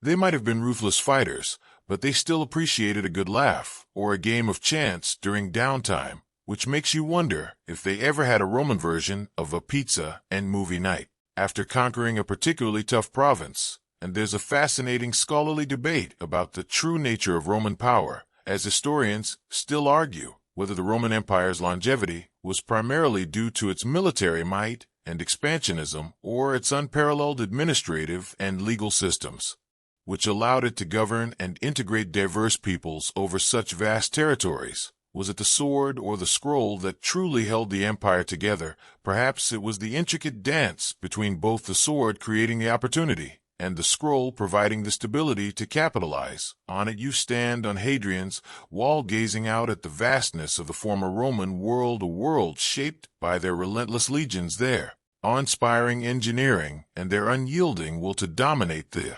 They might have been ruthless fighters, but they still appreciated a good laugh or a game of chance during downtime, which makes you wonder if they ever had a Roman version of a pizza and movie night after conquering a particularly tough province. And there's a fascinating scholarly debate about the true nature of Roman power, as historians still argue whether the Roman Empire's longevity was primarily due to its military might and expansionism, or its unparalleled administrative and legal systems, which allowed it to govern and integrate diverse peoples over such vast territories. Was it the sword or the scroll that truly held the empire together? Perhaps it was the intricate dance between both, the sword creating the opportunity and the scroll providing the stability to capitalize on it. You stand on Hadrian's wall, gazing out at the vastness of the former Roman world, a world shaped by their relentless legions. There awe-inspiring engineering, and their unyielding will to dominate the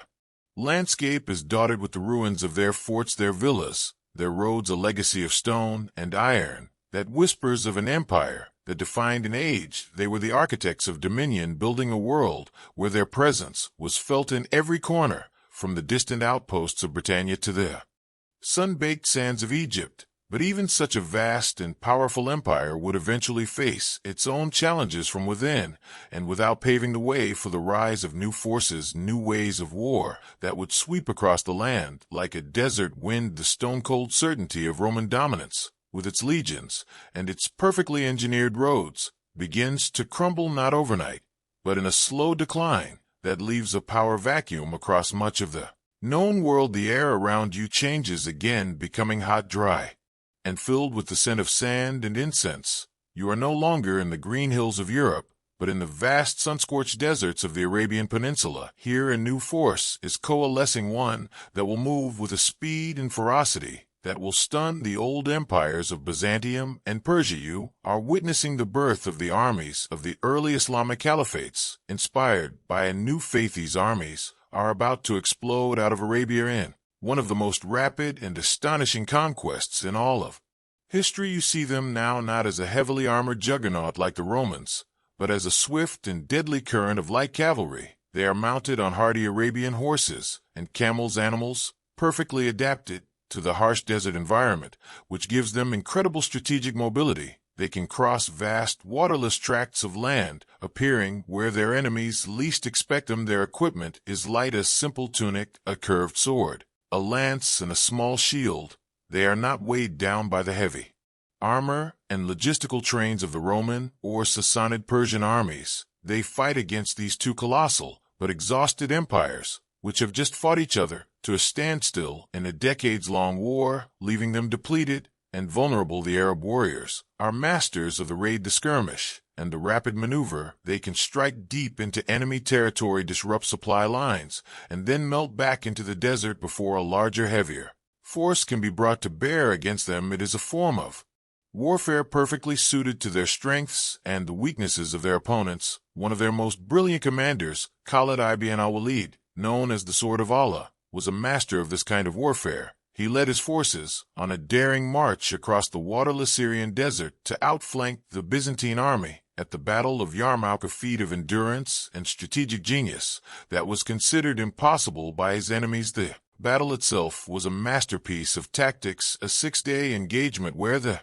landscape is dotted with the ruins of their forts, their villas, their roads, a legacy of stone and iron that whispers of an empire that defined an age. They were the architects of dominion, building a world where their presence was felt in every corner, from the distant outposts of Britannia to the sun-baked sands of Egypt. But even such a vast and powerful empire would eventually face its own challenges from within and without, paving the way for the rise of new forces, new ways of war that would sweep across the land like a desert wind. The stone-cold certainty of Roman dominance, with its legions and its perfectly engineered roads, begins to crumble, not overnight, but in a slow decline that leaves a power vacuum across much of the known world. The air around you changes again, becoming hot, dry, and filled with the scent of sand and incense. You are no longer in the green hills of Europe, but in the vast sun-scorched deserts of the Arabian Peninsula. Here a new force is coalescing, one that will move with a speed and ferocity that will stun the old empires of Byzantium and Persia. You are witnessing the birth of the armies of the early Islamic caliphates, inspired by a new faith. These armies are about to explode out of Arabia in one of the most rapid and astonishing conquests in all of history. You see them now not as a heavily armored juggernaut like the Romans, but as a swift and deadly current of light cavalry. They are mounted on hardy Arabian horses and camels, animals perfectly adapted to the harsh desert environment, which gives them incredible strategic mobility. They can cross vast, waterless tracts of land, appearing where their enemies least expect them. Their equipment is light, a simple tunic, a curved sword, a lance, and a small shield. They are not weighed down by the heavy armor and logistical trains of the Roman or Sassanid Persian armies. They fight against these two colossal but exhausted empires, which have just fought each other to a standstill in a decades-long war, leaving them depleted and vulnerable. The Arab warriors are masters of the raid, the skirmish, and the rapid maneuver. They can strike deep into enemy territory, disrupt supply lines, and then melt back into the desert before a larger, heavier force can be brought to bear against them. It is a form of warfare perfectly suited to their strengths and the weaknesses of their opponents. One of their most brilliant commanders, Khalid ibn al-Walid, known as the Sword of Allah, was a master of this kind of warfare. He led his forces on a daring march across the waterless Syrian desert to outflank the Byzantine army at the Battle of Yarmouk, a feat of endurance and strategic genius that was considered impossible by his enemies. The battle itself was a masterpiece of tactics, a 6-day engagement where the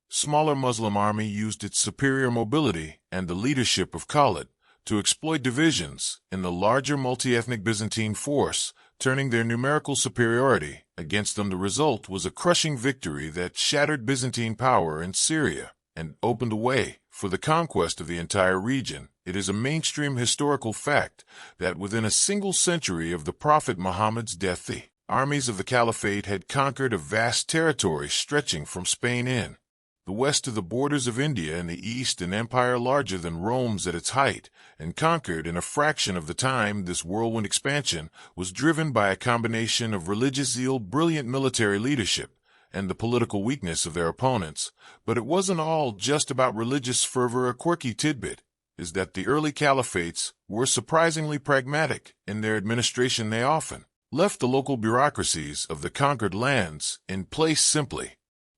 smaller Muslim army used its superior mobility and the leadership of Khalid to exploit divisions in the larger multi-ethnic Byzantine force, turning their numerical superiority against them. The result was a crushing victory that shattered Byzantine power in Syria and opened a way for the conquest of the entire region. It is a mainstream historical fact that within a single century of the Prophet Muhammad's death, the armies of the Caliphate had conquered a vast territory stretching from Spain in the west to the borders of India in the east, an empire larger than Rome's at its height, and conquered in a fraction of the time. This whirlwind expansion was driven by a combination of religious zeal, brilliant military leadership, and the political weakness of their opponents. But it wasn't all just about religious fervor. A quirky tidbit is that the early caliphates were surprisingly pragmatic in their administration. They often left the local bureaucracies of the conquered lands in place, simply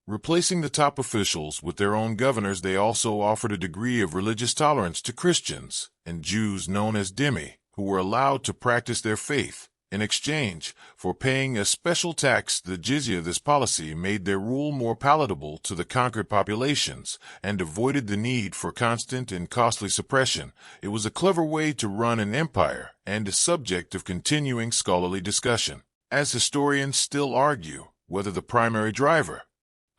replacing the top officials with their own governors. They also offered a degree of religious tolerance to Christians and Jews, known as dhimmi, who were allowed to practice their faith in exchange for paying a special tax, the jizya. This policy made their rule more palatable to the conquered populations and avoided the need for constant and costly suppression. It was a clever way to run an empire and a subject of continuing scholarly discussion, as historians still argue whether the primary driver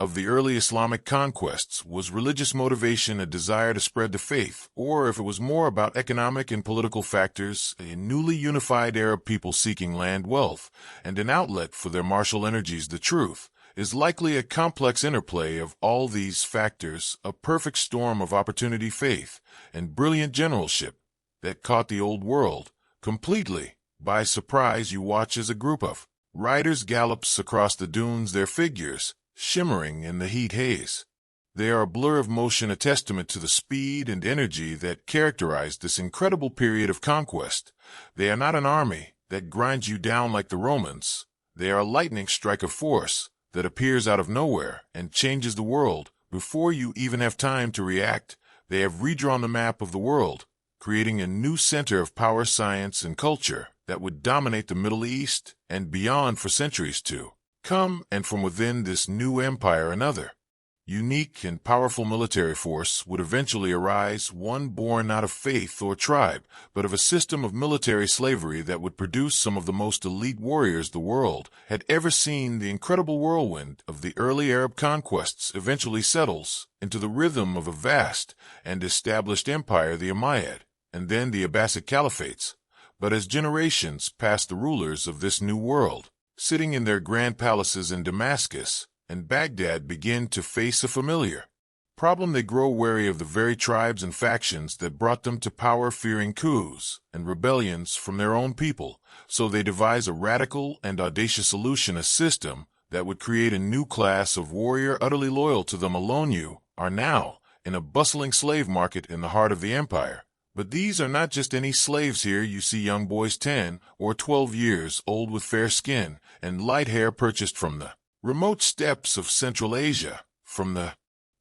of the early Islamic conquests was religious motivation, a desire to spread the faith, or if it was more about economic and political factors, a newly unified Arab people seeking land, wealth, and an outlet for their martial energies. The truth is likely a complex interplay of all these factors, a perfect storm of opportunity, faith, and brilliant generalship that caught the old world completely by surprise. You watch as a group of riders gallops across the dunes, their figures shimmering in the heat haze. They are a blur of motion, a testament to the speed and energy that characterized this incredible period of conquest. They are not an army that grinds you down like the Romans. They are a lightning strike of force that appears out of nowhere and changes the world before you even have time to react. They have redrawn the map of the world, creating a new center of power, science, and culture that would dominate the Middle East and beyond for centuries to come. And from within this new empire, another unique and powerful military force would eventually arise, one born not of faith or tribe, but of a system of military slavery that would produce some of the most elite warriors the world had ever seen. The incredible whirlwind of the early Arab conquests eventually settles into the rhythm of a vast and established empire, the Umayyad, and then the Abbasid caliphates. But as generations pass, the rulers of this new world, sitting in their grand palaces in Damascus and Baghdad, begin to face a familiar problem. They grow wary of the very tribes and factions that brought them to power, fearing coups and rebellions from their own people. So they devise a radical and audacious solution, a system that would create a new class of warrior utterly loyal to them alone. You are now in a bustling slave market in the heart of the empire. But these are not just any slaves here. You see young boys 10 or 12 years old with fair skin and light hair, purchased from the remote steppes of Central Asia, from the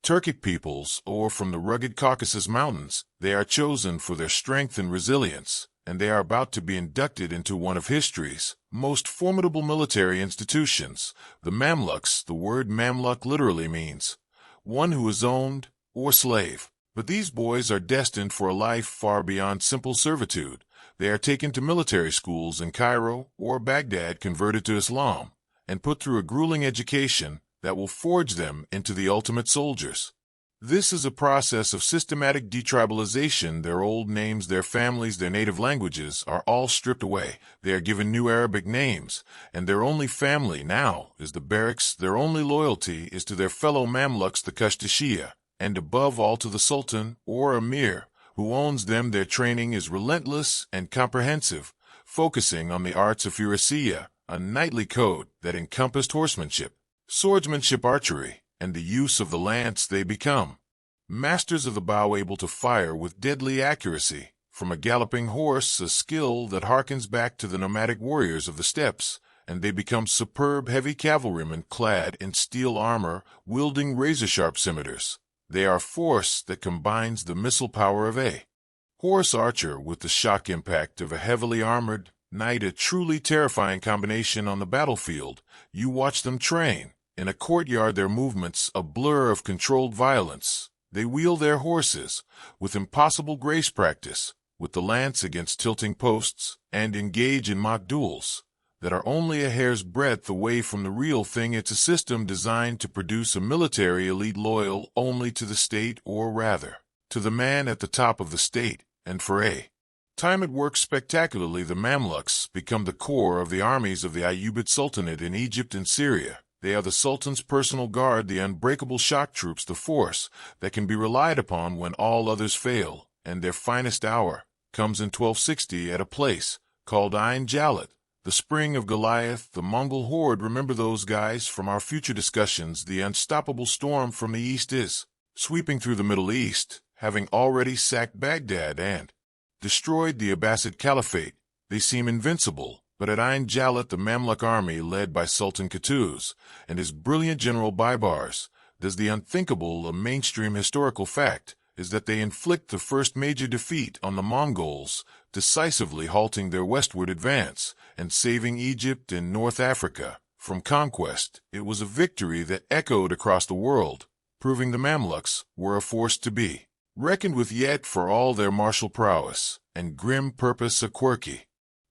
Turkic peoples, or from the rugged Caucasus Mountains. They are chosen for their strength and resilience, and they are about to be inducted into one of history's most formidable military institutions, the Mamluks. The word Mamluk literally means one who is owned or slave. But these boys are destined for a life far beyond simple servitude. They are taken to military schools in Cairo or Baghdad, converted to Islam, and put through a grueling education that will forge them into the ultimate soldiers. This is a process of systematic detribalization. Their old names, their families, their native languages are all stripped away. They are given new Arabic names, and their only family now is the barracks. Their only loyalty is to their fellow Mamluks, the Kushtashia, and above all to the Sultan or Emir who owns them. Their training is relentless and comprehensive, focusing on the arts of Firasiya, a knightly code that encompassed horsemanship, swordsmanship, archery, and the use of the lance. They become masters of the bow, able to fire with deadly accuracy from a galloping horse, a skill that harkens back to the nomadic warriors of the steppes. And they become superb heavy cavalrymen, clad in steel armor, wielding razor-sharp scimitars. They are a force that combines the missile power of a horse archer with the shock impact of a heavily armored knight, a truly terrifying combination on the battlefield. You watch them train in a courtyard, their movements a blur of controlled violence. They wheel their horses with impossible grace, practice with the lance against tilting posts, and engage in mock duels that are only a hair's breadth away from the real thing. It's a system designed to produce a military elite loyal only to the state, or rather, to the man at the top of the state, and for a time it works spectacularly. The Mamluks become the core of the armies of the Ayyubid Sultanate in Egypt and Syria. They are the Sultan's personal guard, the unbreakable shock troops, the force that can be relied upon when all others fail. And their finest hour comes in 1260 at a place called Ain Jalut, the spring of Goliath, the Mongol horde. Remember those guys from our future discussions. The unstoppable storm from the east is sweeping through the Middle East, having already sacked Baghdad and destroyed the Abbasid Caliphate. They seem invincible, but at Ain Jalut, the Mamluk army led by Sultan Qutuz and his brilliant general Baybars does the unthinkable. A mainstream historical fact is that they inflict the first major defeat on the Mongols, decisively halting their westward advance and saving Egypt and North Africa from conquest. It was a victory that echoed across the world, proving the Mamluks were a force to be reckoned with, yet for all their martial prowess and grim purpose, a quirky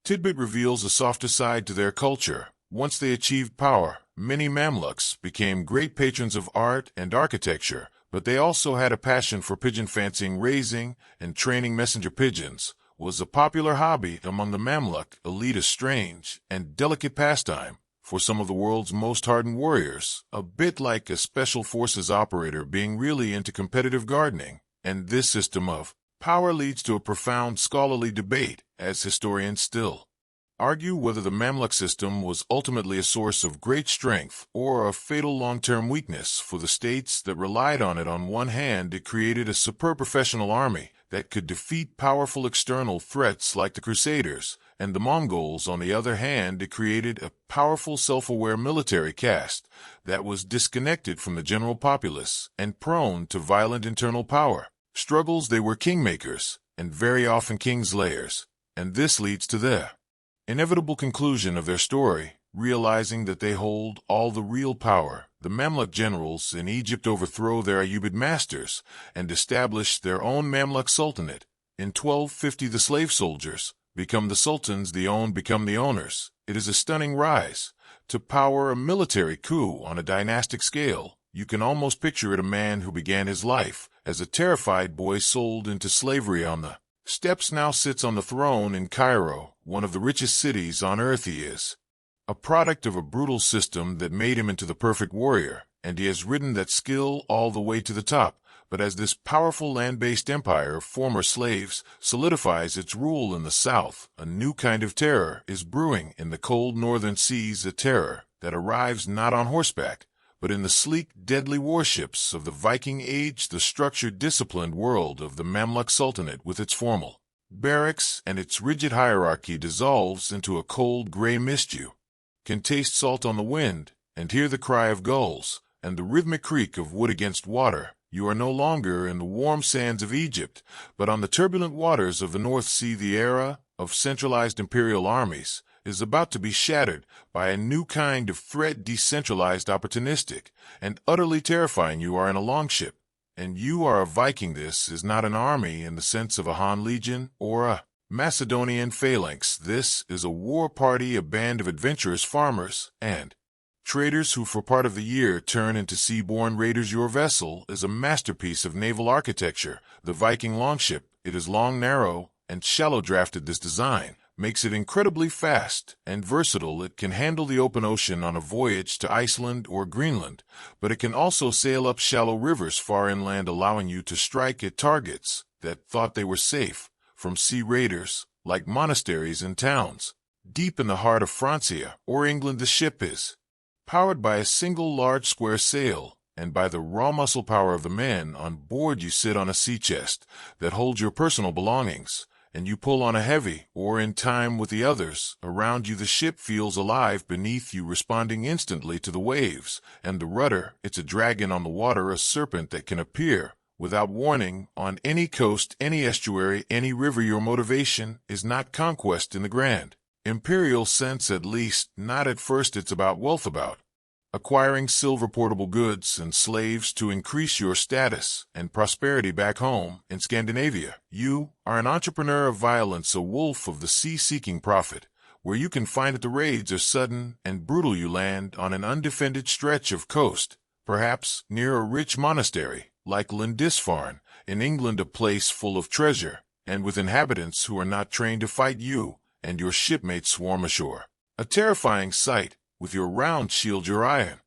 tidbit reveals a softer side to their culture. Once they achieved power, many Mamluks became great patrons of art and architecture, but they also had a passion for pigeon fancying. Raising and training messenger pigeons was a popular hobby among the Mamluk elite, a strange and delicate pastime for some of the world's most hardened warriors, a bit like a special forces operator being really into competitive gardening. And this system of power leads to a profound scholarly debate, as historians still argue whether the Mamluk system was ultimately a source of great strength or a fatal long-term weakness for the states that relied on it. On one hand, it created a superb professional army that could defeat powerful external threats like the Crusaders, and the Mongols. On the other hand, it created a powerful self-aware military caste that was disconnected from the general populace and prone to violent internal power struggles. They were kingmakers, and very often kingslayers, and this leads to their inevitable conclusion of their story, realizing that they hold all the real power. The Mamluk generals in Egypt overthrow their Ayyubid masters and establish their own Mamluk Sultanate. In 1250, the slave soldiers become the sultans, the owned become the owners. It is a stunning rise to power, a military coup on a dynastic scale. You can almost picture it, a man who began his life as a terrified boy sold into slavery on the steppes now sits on the throne in Cairo, one of the richest cities on earth. He is a product of a brutal system that made him into the perfect warrior, and he has ridden that skill all the way to the top. But as this powerful land-based empire of former slaves solidifies its rule in the south, a new kind of terror is brewing in the cold northern seas, a terror that arrives not on horseback, but in the sleek, deadly warships of the Viking Age. The structured, disciplined world of the Mamluk Sultanate, with its formal barracks and its rigid hierarchy, dissolves into a cold gray mist. You can taste salt on the wind and hear the cry of gulls and the rhythmic creak of wood against water. You are no longer in the warm sands of Egypt, but on the turbulent waters of the North Sea. The era of centralized imperial armies is about to be shattered by a new kind of threat, decentralized, opportunistic, and utterly terrifying. You are in a longship, and you are a Viking. This is not an army in the sense of a Han legion or a Macedonian phalanx. This is a war party, a band of adventurous farmers and traders who for part of the year turn into sea-born raiders. Your vessel is a masterpiece of naval architecture, the Viking longship. It is long, narrow, and shallow-drafted. This design makes it incredibly fast and versatile. It can handle the open ocean on a voyage to Iceland or Greenland, but it can also sail up shallow rivers far inland, allowing you to strike at targets that thought they were safe from sea raiders, like monasteries and towns. Deep in the heart of Francia or England, the ship is powered by a single large square sail, and by the raw muscle power of the men on board. You sit on a sea chest that holds your personal belongings, and you pull on a heavy oar in time with the others around you. The ship feels alive beneath you, responding instantly to the waves and the rudder. It's a dragon on the water, a serpent that can appear without warning on any coast, any estuary, any river. Your motivation is not conquest in the grand imperial sense, at least not at first. It's about wealth, about acquiring silver, portable goods, and slaves to increase your status and prosperity back home in Scandinavia. You are an entrepreneur of violence, a wolf of the sea seeking profit. Where you can find it, the raids are sudden and brutal. You land on an undefended stretch of coast, perhaps near a rich monastery, like Lindisfarne in England, a place full of treasure, and with inhabitants who are not trained to fight. You and your shipmates swarm ashore. A terrifying sight, with your round shield, your iron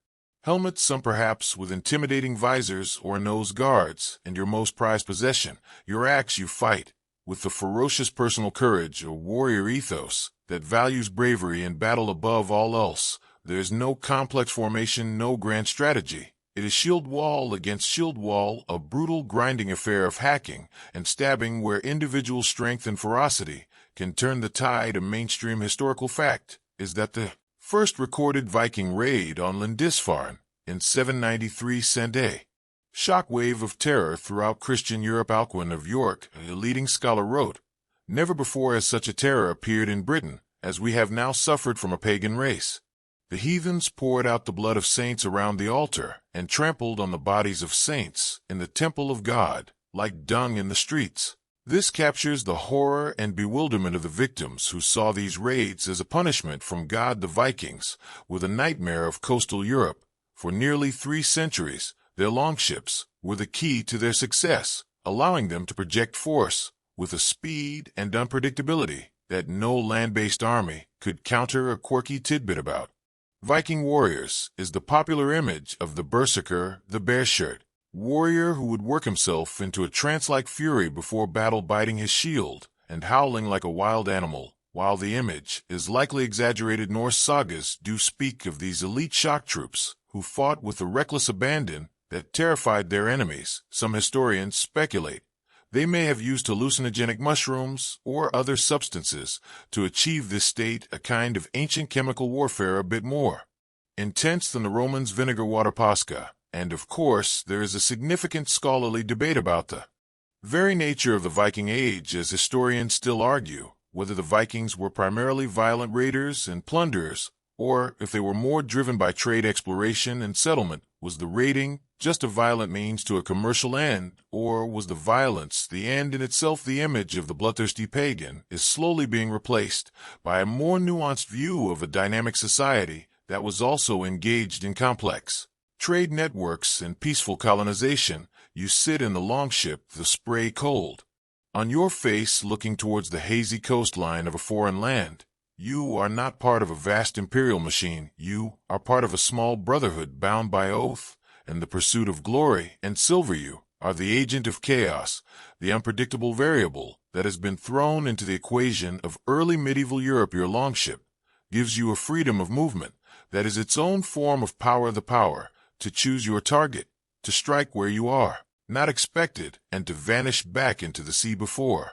helmets, some perhaps with intimidating visors or nose guards, and your most prized possession, your axe. You fight with the ferocious personal courage, a warrior ethos that values bravery in battle above all else. There is no complex formation, no grand strategy. It is shield wall against shield wall, a brutal, grinding affair of hacking and stabbing where individual strength and ferocity can turn the tide. A mainstream historical fact is that the first recorded Viking raid on Lindisfarne in 793 sent a shockwave of terror throughout Christian Europe. Alcuin of York, a leading scholar, wrote, "Never before has such a terror appeared in Britain as we have now suffered from a pagan race. The heathens poured out the blood of saints around the altar and trampled on the bodies of saints in the temple of God like dung in the streets." This captures the horror and bewilderment of the victims who saw these raids as a punishment from God. The Vikings were the nightmare of coastal Europe. For nearly 3 centuries, their longships were the key to their success, allowing them to project force with a speed and unpredictability that no land-based army could counter. A quirky tidbit about Viking warriors is the popular image of the berserker, the bear-shirt warrior who would work himself into a trance-like fury before battle, biting his shield and howling like a wild animal. While the image is likely exaggerated, Norse sagas do speak of these elite shock troops who fought with a reckless abandon that terrified their enemies. Some historians speculate they may have used hallucinogenic mushrooms or other substances to achieve this state, a kind of ancient chemical warfare a bit more intense than the Romans' vinegar water pasca. And of course, there is a significant scholarly debate about the very nature of the Viking Age, as historians still argue whether the Vikings were primarily violent raiders and plunderers, or if they were more driven by trade, exploration, and settlement. Was the raiding just a violent means to a commercial end, or was the violence the end in itself? The image of the bloodthirsty pagan is slowly being replaced by a more nuanced view of a dynamic society that was also engaged in complex trade networks and peaceful colonization. You sit in the longship, the spray cold on your face, looking towards the hazy coastline of a foreign land. You are not part of a vast imperial machine. You are part of a small brotherhood bound by oath and the pursuit of glory and silver. You are the agent of chaos, the unpredictable variable that has been thrown into the equation of early medieval Europe. Your longship gives you a freedom of movement that is its own form of power, the power to choose your target, to strike where you are not expected, and to vanish back into the sea before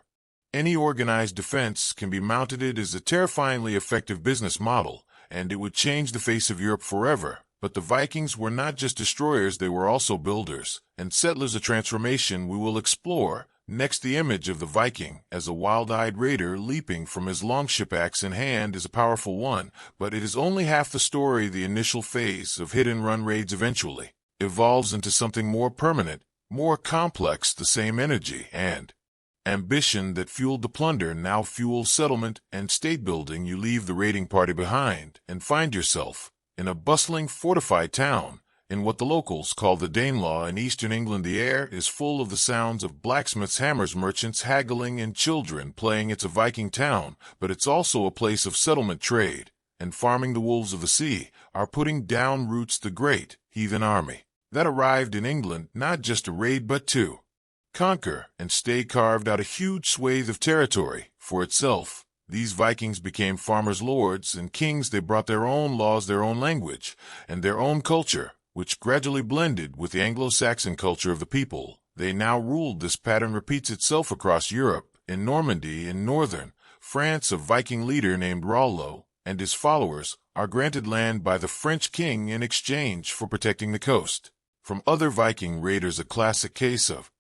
any organized defense can be mounted. It is a terrifyingly effective business model, and it would change the face of Europe forever. But the Vikings were not just destroyers, they were also builders and settlers, a transformation we will explore next. The image of the Viking as a wild-eyed raider leaping from his longship, axe in hand, is a powerful one, but it is only half the story. The initial phase of hit-and-run raids eventually evolves into something more permanent, more complex. The same energy and ambition that fueled the plunder now fuels settlement and state building. You leave the raiding party behind and find yourself in a bustling, fortified town in what the locals call the Danelaw in eastern England. The air is full of the sounds of blacksmiths, hammers, merchants haggling, and children playing. It's a Viking town, but it's also a place of settlement, trade, and farming. The wolves of the sea are putting down roots. The great heathen army that arrived in England not just to raid but to conquer and stay carved out a huge swathe of territory for itself. These Vikings became farmers, lords, and kings. They brought their own laws, their own language, and their own culture, which gradually blended with the Anglo-Saxon culture of the people they now ruled. This pattern repeats itself across Europe. In Normandy, in northern France, a Viking leader named Rollo and his followers are granted land by the French king in exchange for protecting the coast from other Viking raiders, a classic case of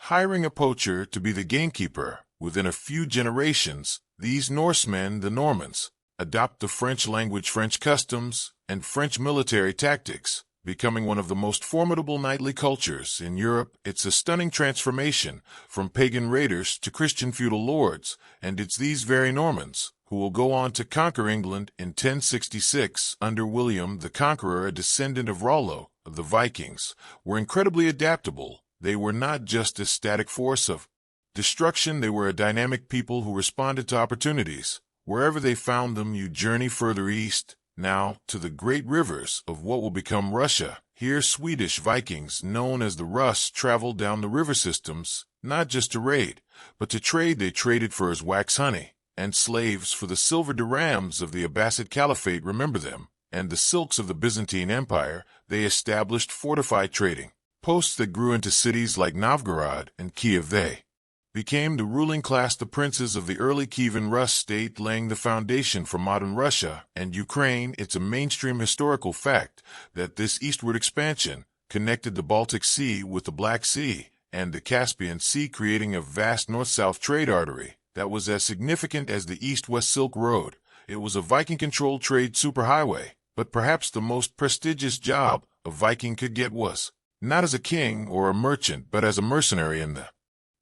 hiring a poacher to be the gamekeeper. Within a few generations, these Norsemen, the Normans, adopt the French language, French customs, and French military tactics, becoming one of the most formidable knightly cultures in Europe. It's a stunning transformation from pagan raiders to Christian feudal lords, and it's these very Normans who will go on to conquer England in 1066 under William the Conqueror, a descendant of Rollo. The Vikings were incredibly adaptable. They were not just a static force of destruction, they were a dynamic people who responded to opportunities wherever they found them. You journey further east, now to the great rivers of what will become Russia. Here, Swedish Vikings, known as the Russ, traveled down the river systems, not just to raid, but to trade. They traded furs, wax, honey, and slaves for the silver dirhams of the Abbasid Caliphate, remember them, and the silks of the Byzantine Empire. They established fortified trading posts that grew into cities like Novgorod and Kiev. They became the ruling class, the princes of the early Kievan Rus state, laying the foundation for modern Russia and Ukraine. It's a mainstream historical fact that this eastward expansion connected the Baltic Sea with the Black Sea and the Caspian Sea, creating a vast north-south trade artery that was as significant as the East-West Silk Road. It was a Viking-controlled trade superhighway, but perhaps the most prestigious job a Viking could get was not as a king or a merchant, but as a mercenary in the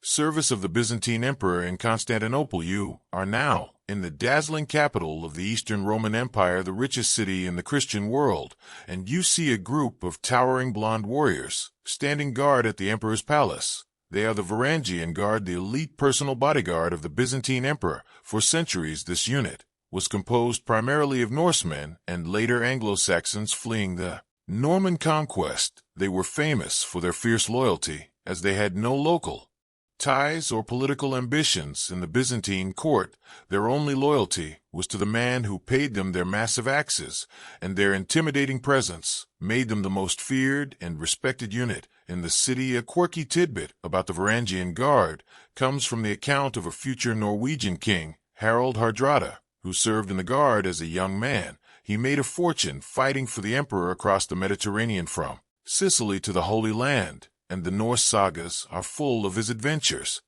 service of the Byzantine Emperor in Constantinople. You are now in the dazzling capital of the Eastern Roman Empire, the richest city in the Christian world, and you see a group of towering blonde warriors standing guard at the emperor's palace. They are the Varangian Guard, the elite personal bodyguard of the Byzantine Emperor. For centuries, this unit was composed primarily of Norsemen and later Anglo-Saxons fleeing the Norman conquest. They were famous for their fierce loyalty, as they had no local ties, or political ambitions in the Byzantine court. Their only loyalty was to the man who paid them their massive axes, and their intimidating presence made them the most feared and respected unit in the city. A quirky tidbit about the Varangian Guard comes from the account of a future Norwegian king, Harald Hardrada, who served in the Guard as a young man. He made a fortune fighting for the emperor across the Mediterranean from Sicily to the Holy Land, and the Norse sagas are full of his adventures,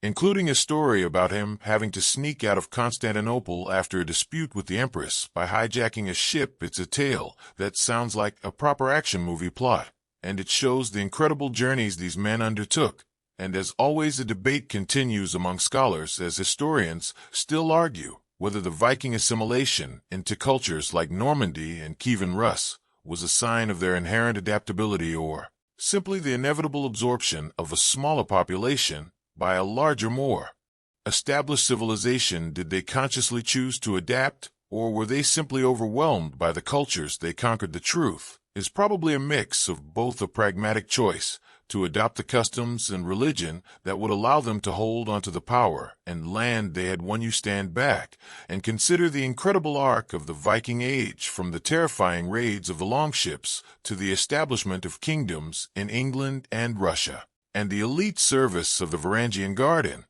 including a story about him having to sneak out of Constantinople after a dispute with the empress by hijacking a ship. It's a tale that sounds like a proper action movie plot, and it shows the incredible journeys these men undertook. And as always, the debate continues among scholars as historians still argue whether the Viking assimilation into cultures like Normandy and Kievan Rus was a sign of their inherent adaptability or simply the inevitable absorption of a smaller population by a larger, more established civilization. Did they consciously choose to adapt, or were they simply overwhelmed by the cultures they conquered? The truth is probably a mix of both, a pragmatic choice to adopt the customs and religion that would allow them to hold onto the power and land they had won. You stand back and consider the incredible arc of the Viking Age, from the terrifying raids of the longships to the establishment of kingdoms in England and Russia, and the elite service of the Varangian Guard in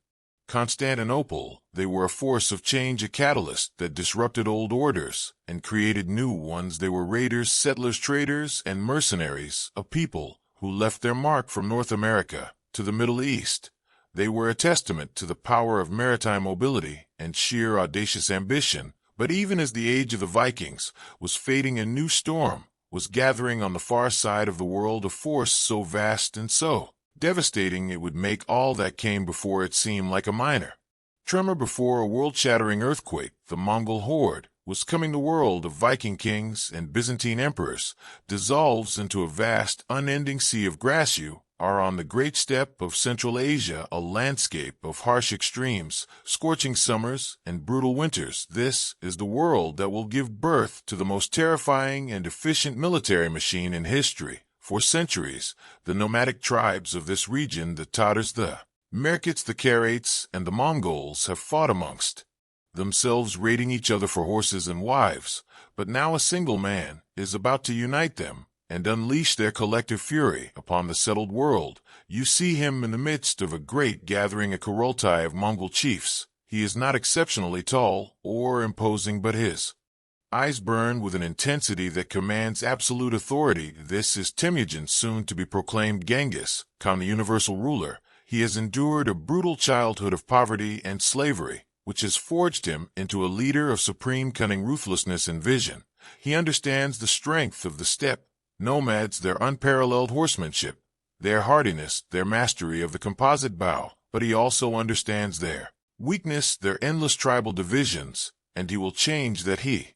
Constantinople. They were a force of change, a catalyst that disrupted old orders and created new ones. They were raiders, settlers, traders, and mercenaries, a people who left their mark from North America to the Middle East. They were a testament to the power of maritime mobility and sheer audacious ambition. But even as the age of the Vikings was fading, a new storm was gathering on the far side of the world, a force so vast and so devastating it would make all that came before it seem like a minor tremor before a world-shattering earthquake. The Mongol horde was coming. The world of Viking kings and Byzantine emperors dissolves into a vast, unending sea of grass. You are on the great steppe of Central Asia, a landscape of harsh extremes, scorching summers and brutal winters. This is the world that will give birth to the most terrifying and efficient military machine in history. For centuries, the nomadic tribes of this region, the Tatars, the Merkits, the Karaits, and the Mongols, have fought amongst themselves, raiding each other for horses and wives. But now a single man is about to unite them and unleash their collective fury upon the settled world. You see him in the midst of a great gathering, a Kurultai of Mongol chiefs. He is not exceptionally tall or imposing, but his eyes burn with an intensity that commands absolute authority. This is Temujin, soon to be proclaimed Genghis Khan, the universal ruler. He has endured a brutal childhood of poverty and slavery, which has forged him into a leader of supreme cunning, ruthlessness, and vision. He understands the strength of the steppe nomads, their unparalleled horsemanship, their hardiness, their mastery of the composite bow, but he also understands their weakness, their endless tribal divisions, and he will change that. He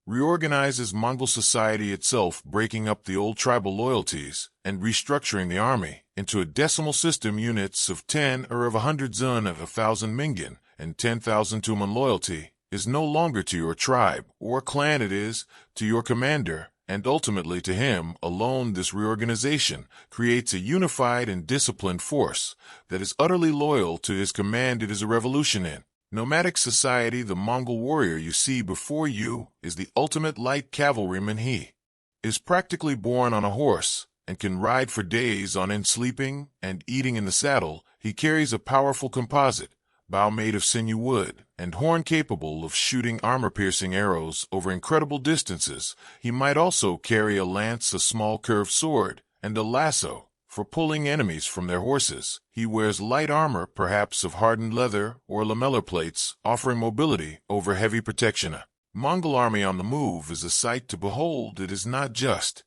reorganizes Mongol society itself, breaking up the old tribal loyalties and restructuring the army into a decimal system, units of 10 or of 100 zun, of 1,000 Mingan, and 10,000 Tumen. Loyalty is no longer to your tribe or clan, it is to your commander, and ultimately to him alone. This reorganization creates a unified and disciplined force that is utterly loyal to his command. It is a revolution in nomadic society. The Mongol warrior you see before you is the ultimate light cavalryman. He is practically born on a horse and can ride for days on end, sleeping and eating in the saddle. He carries a powerful composite bow made of sinew, wood, and horn, capable of shooting armor-piercing arrows over incredible distances. He might also carry a lance, a small curved sword, and a lasso for pulling enemies from their horses. He wears light armor, perhaps of hardened leather or lamellar plates, offering mobility over heavy protection. A Mongol army on the move is a sight to behold. It is not just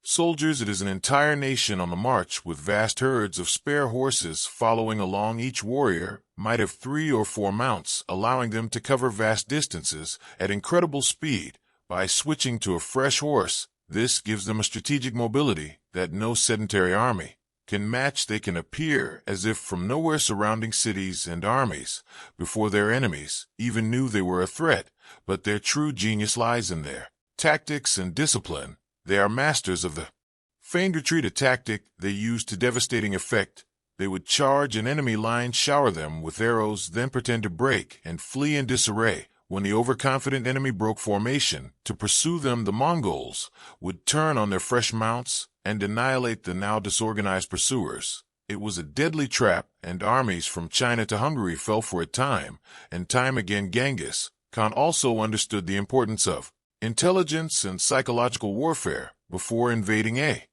soldiers, it is an entire nation on the march, with vast herds of spare horses following along. Each warrior might have 3 or 4 mounts, allowing them to cover vast distances at incredible speed by switching to a fresh horse. This gives them a strategic mobility that no sedentary army can match. They can appear as if from nowhere, surrounding cities and armies before their enemies even knew they were a threat, but their true genius lies in their tactics and discipline. They are masters of the feigned retreat, a tactic they use to devastating effect They would charge an enemy line, shower them with arrows, then pretend to break and flee in disarray. When the overconfident enemy broke formation to pursue them, the Mongols would turn on their fresh mounts and annihilate the now disorganized pursuers. It was a deadly trap, and armies from China to Hungary fell for it time and time again. Genghis Khan also understood the importance of intelligence and psychological warfare. Before invading a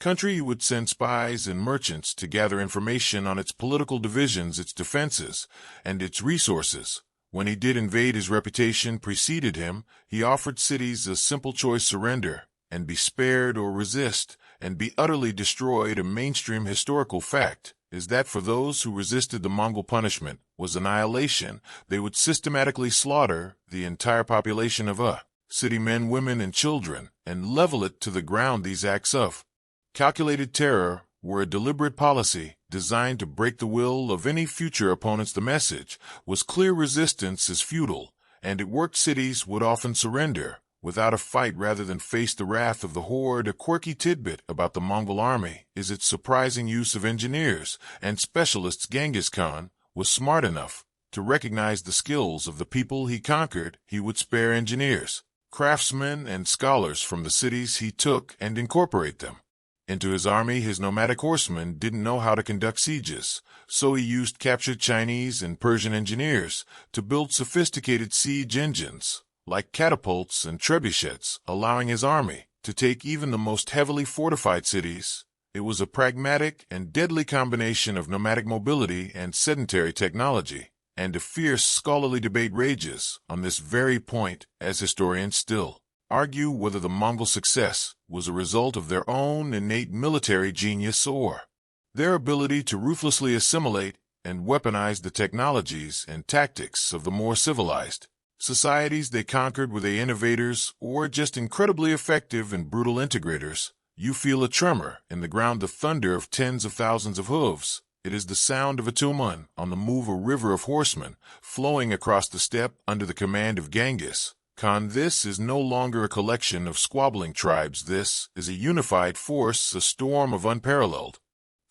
country, he would send spies and merchants to gather information on its political divisions, its defenses, and its resources. When he did invade, his reputation preceded him. He offered cities a simple choice: surrender and be spared, or resist and be utterly destroyed. A mainstream historical fact is that for those who resisted, the Mongol punishment was annihilation. They would systematically slaughter the entire population of a city, men, women, and children, and level it to the ground. These acts of calculated terror were a deliberate policy designed to break the will of any future opponents. The message was clear: resistance is futile, and it worked. Cities would often surrender without a fight rather than face the wrath of the horde. A quirky tidbit about the Mongol army is its surprising use of engineers and specialists. Genghis Khan was smart enough to recognize the skills of the people he conquered. He would spare engineers, craftsmen, and scholars from the cities he took and incorporate them into his army. His nomadic horsemen didn't know how to conduct sieges, so he used captured Chinese and Persian engineers to build sophisticated siege engines like catapults and trebuchets, allowing his army to take even the most heavily fortified cities. It was a pragmatic and deadly combination of nomadic mobility and sedentary technology, and a fierce scholarly debate rages on this very point, as historians still argue whether the Mongol success was a result of their own innate military genius or their ability to ruthlessly assimilate and weaponize the technologies and tactics of the more civilized societies they conquered. Were they innovators or just incredibly effective and brutal integrators? You feel a tremor in the ground, the thunder of tens of thousands of hooves. It is the sound of a tuman on the move, a river of horsemen flowing across the steppe under the command of Genghis Khan. This is no longer a collection of squabbling tribes. This is a unified force, a storm of unparalleled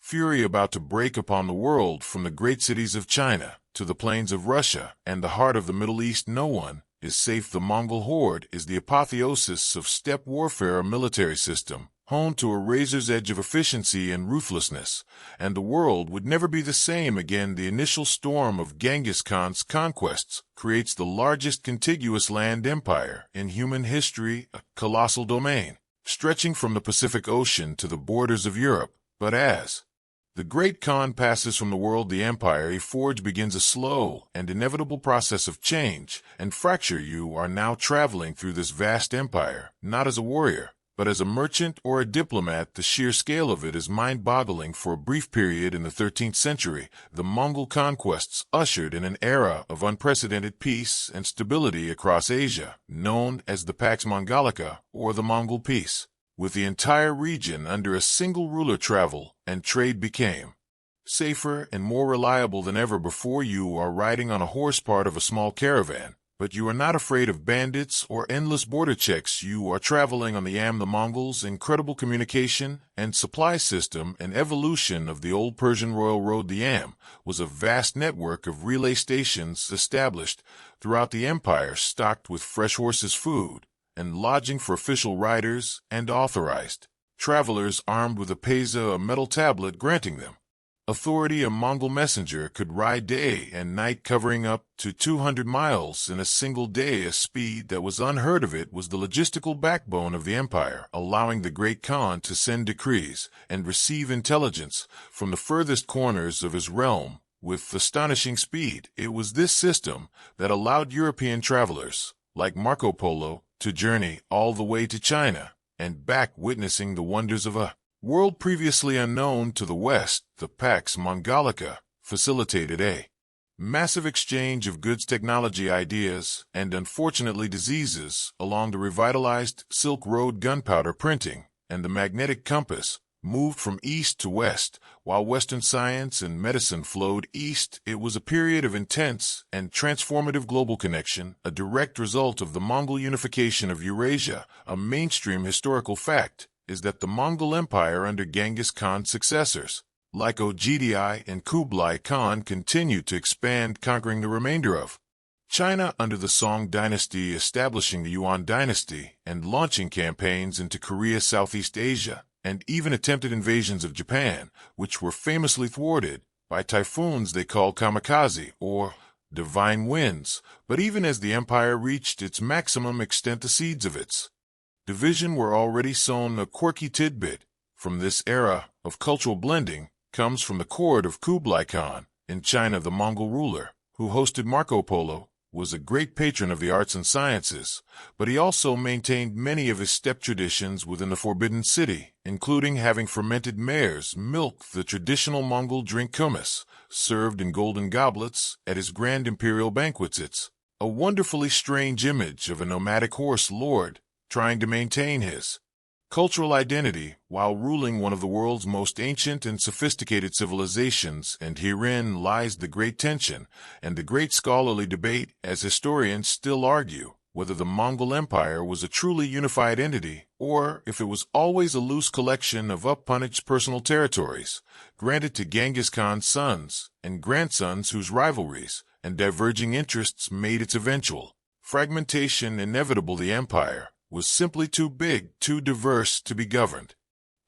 fury about to break upon the world. From the great cities of China to the plains of Russia and the heart of the Middle East, no one is safe. The Mongol horde is the apotheosis of steppe warfare, a military system honed to a razor's edge of efficiency and ruthlessness, and the world would never be the same again. The initial storm of Genghis Khan's conquests creates the largest contiguous land empire in human history, a colossal domain stretching from the Pacific Ocean to the borders of Europe. But as the great Khan passes from the world, the empire he forged begins a slow and inevitable process of change and fracture. You are now traveling through this vast empire, not as a warrior, but as a merchant or a diplomat. The sheer scale of it is mind-boggling. For a brief period in the 13th century, the Mongol conquests ushered in an era of unprecedented peace and stability across Asia, known as the Pax Mongolica, or the Mongol Peace. With the entire region under a single ruler, travel and trade became safer and more reliable than ever before. You are riding on a horse, part of a small caravan, but you are not afraid of bandits or endless border checks. You are traveling on the Yam. The Mongols' incredible communication and supply system, an evolution of the old Persian royal road. The Yam was a vast network of relay stations established throughout the empire, stocked with fresh horses, food, and lodging for official riders and authorized travelers, armed with a peza, a metal tablet granting them authority. A Mongol messenger could ride day and night, covering up to 200 miles in a single day, a speed that was unheard of. It was the logistical backbone of the empire, allowing the great Khan to send decrees and receive intelligence from the furthest corners of his realm with astonishing speed. It was this system that allowed European travelers like Marco Polo to journey all the way to China and back, witnessing the wonders of a world previously unknown to the West. The Pax Mongolica facilitated a massive exchange of goods, technology, ideas, and unfortunately diseases along the revitalized Silk Road. Gunpowder, printing, and the magnetic compass moved from east to west, while Western science and medicine flowed east. It was a period of intense and transformative global connection, a direct result of the Mongol unification of Eurasia. A mainstream historical fact is that the Mongol Empire under Genghis Khan's successors like Ogdi and Kublai Khan continued to expand, conquering the remainder of China under the Song dynasty, establishing the Yuan dynasty, and launching campaigns into Korea, Southeast Asia, and even attempted invasions of Japan, which were famously thwarted by typhoons they called kamikaze, or divine winds. But even as the empire reached its maximum extent, the seeds of its division were already sown. A quirky tidbit from this era of cultural blending comes from the court of Kublai Khan in China. The Mongol ruler, who hosted Marco Polo, was a great patron of the arts and sciences, but he also maintained many of his steppe traditions within the Forbidden City, including having fermented mare's milk, the traditional Mongol drink kumis, served in golden goblets at his grand imperial banquets. It's a wonderfully strange image of a nomadic horse lord trying to maintain his cultural identity while ruling one of the world's most ancient and sophisticated civilizations, and herein lies the great tension and the great scholarly debate, as historians still argue whether the Mongol Empire was a truly unified entity or if it was always a loose collection of up-punched personal territories granted to Genghis Khan's sons and grandsons, whose rivalries and diverging interests made its eventual fragmentation inevitable. The empire was simply too big, too diverse to be governed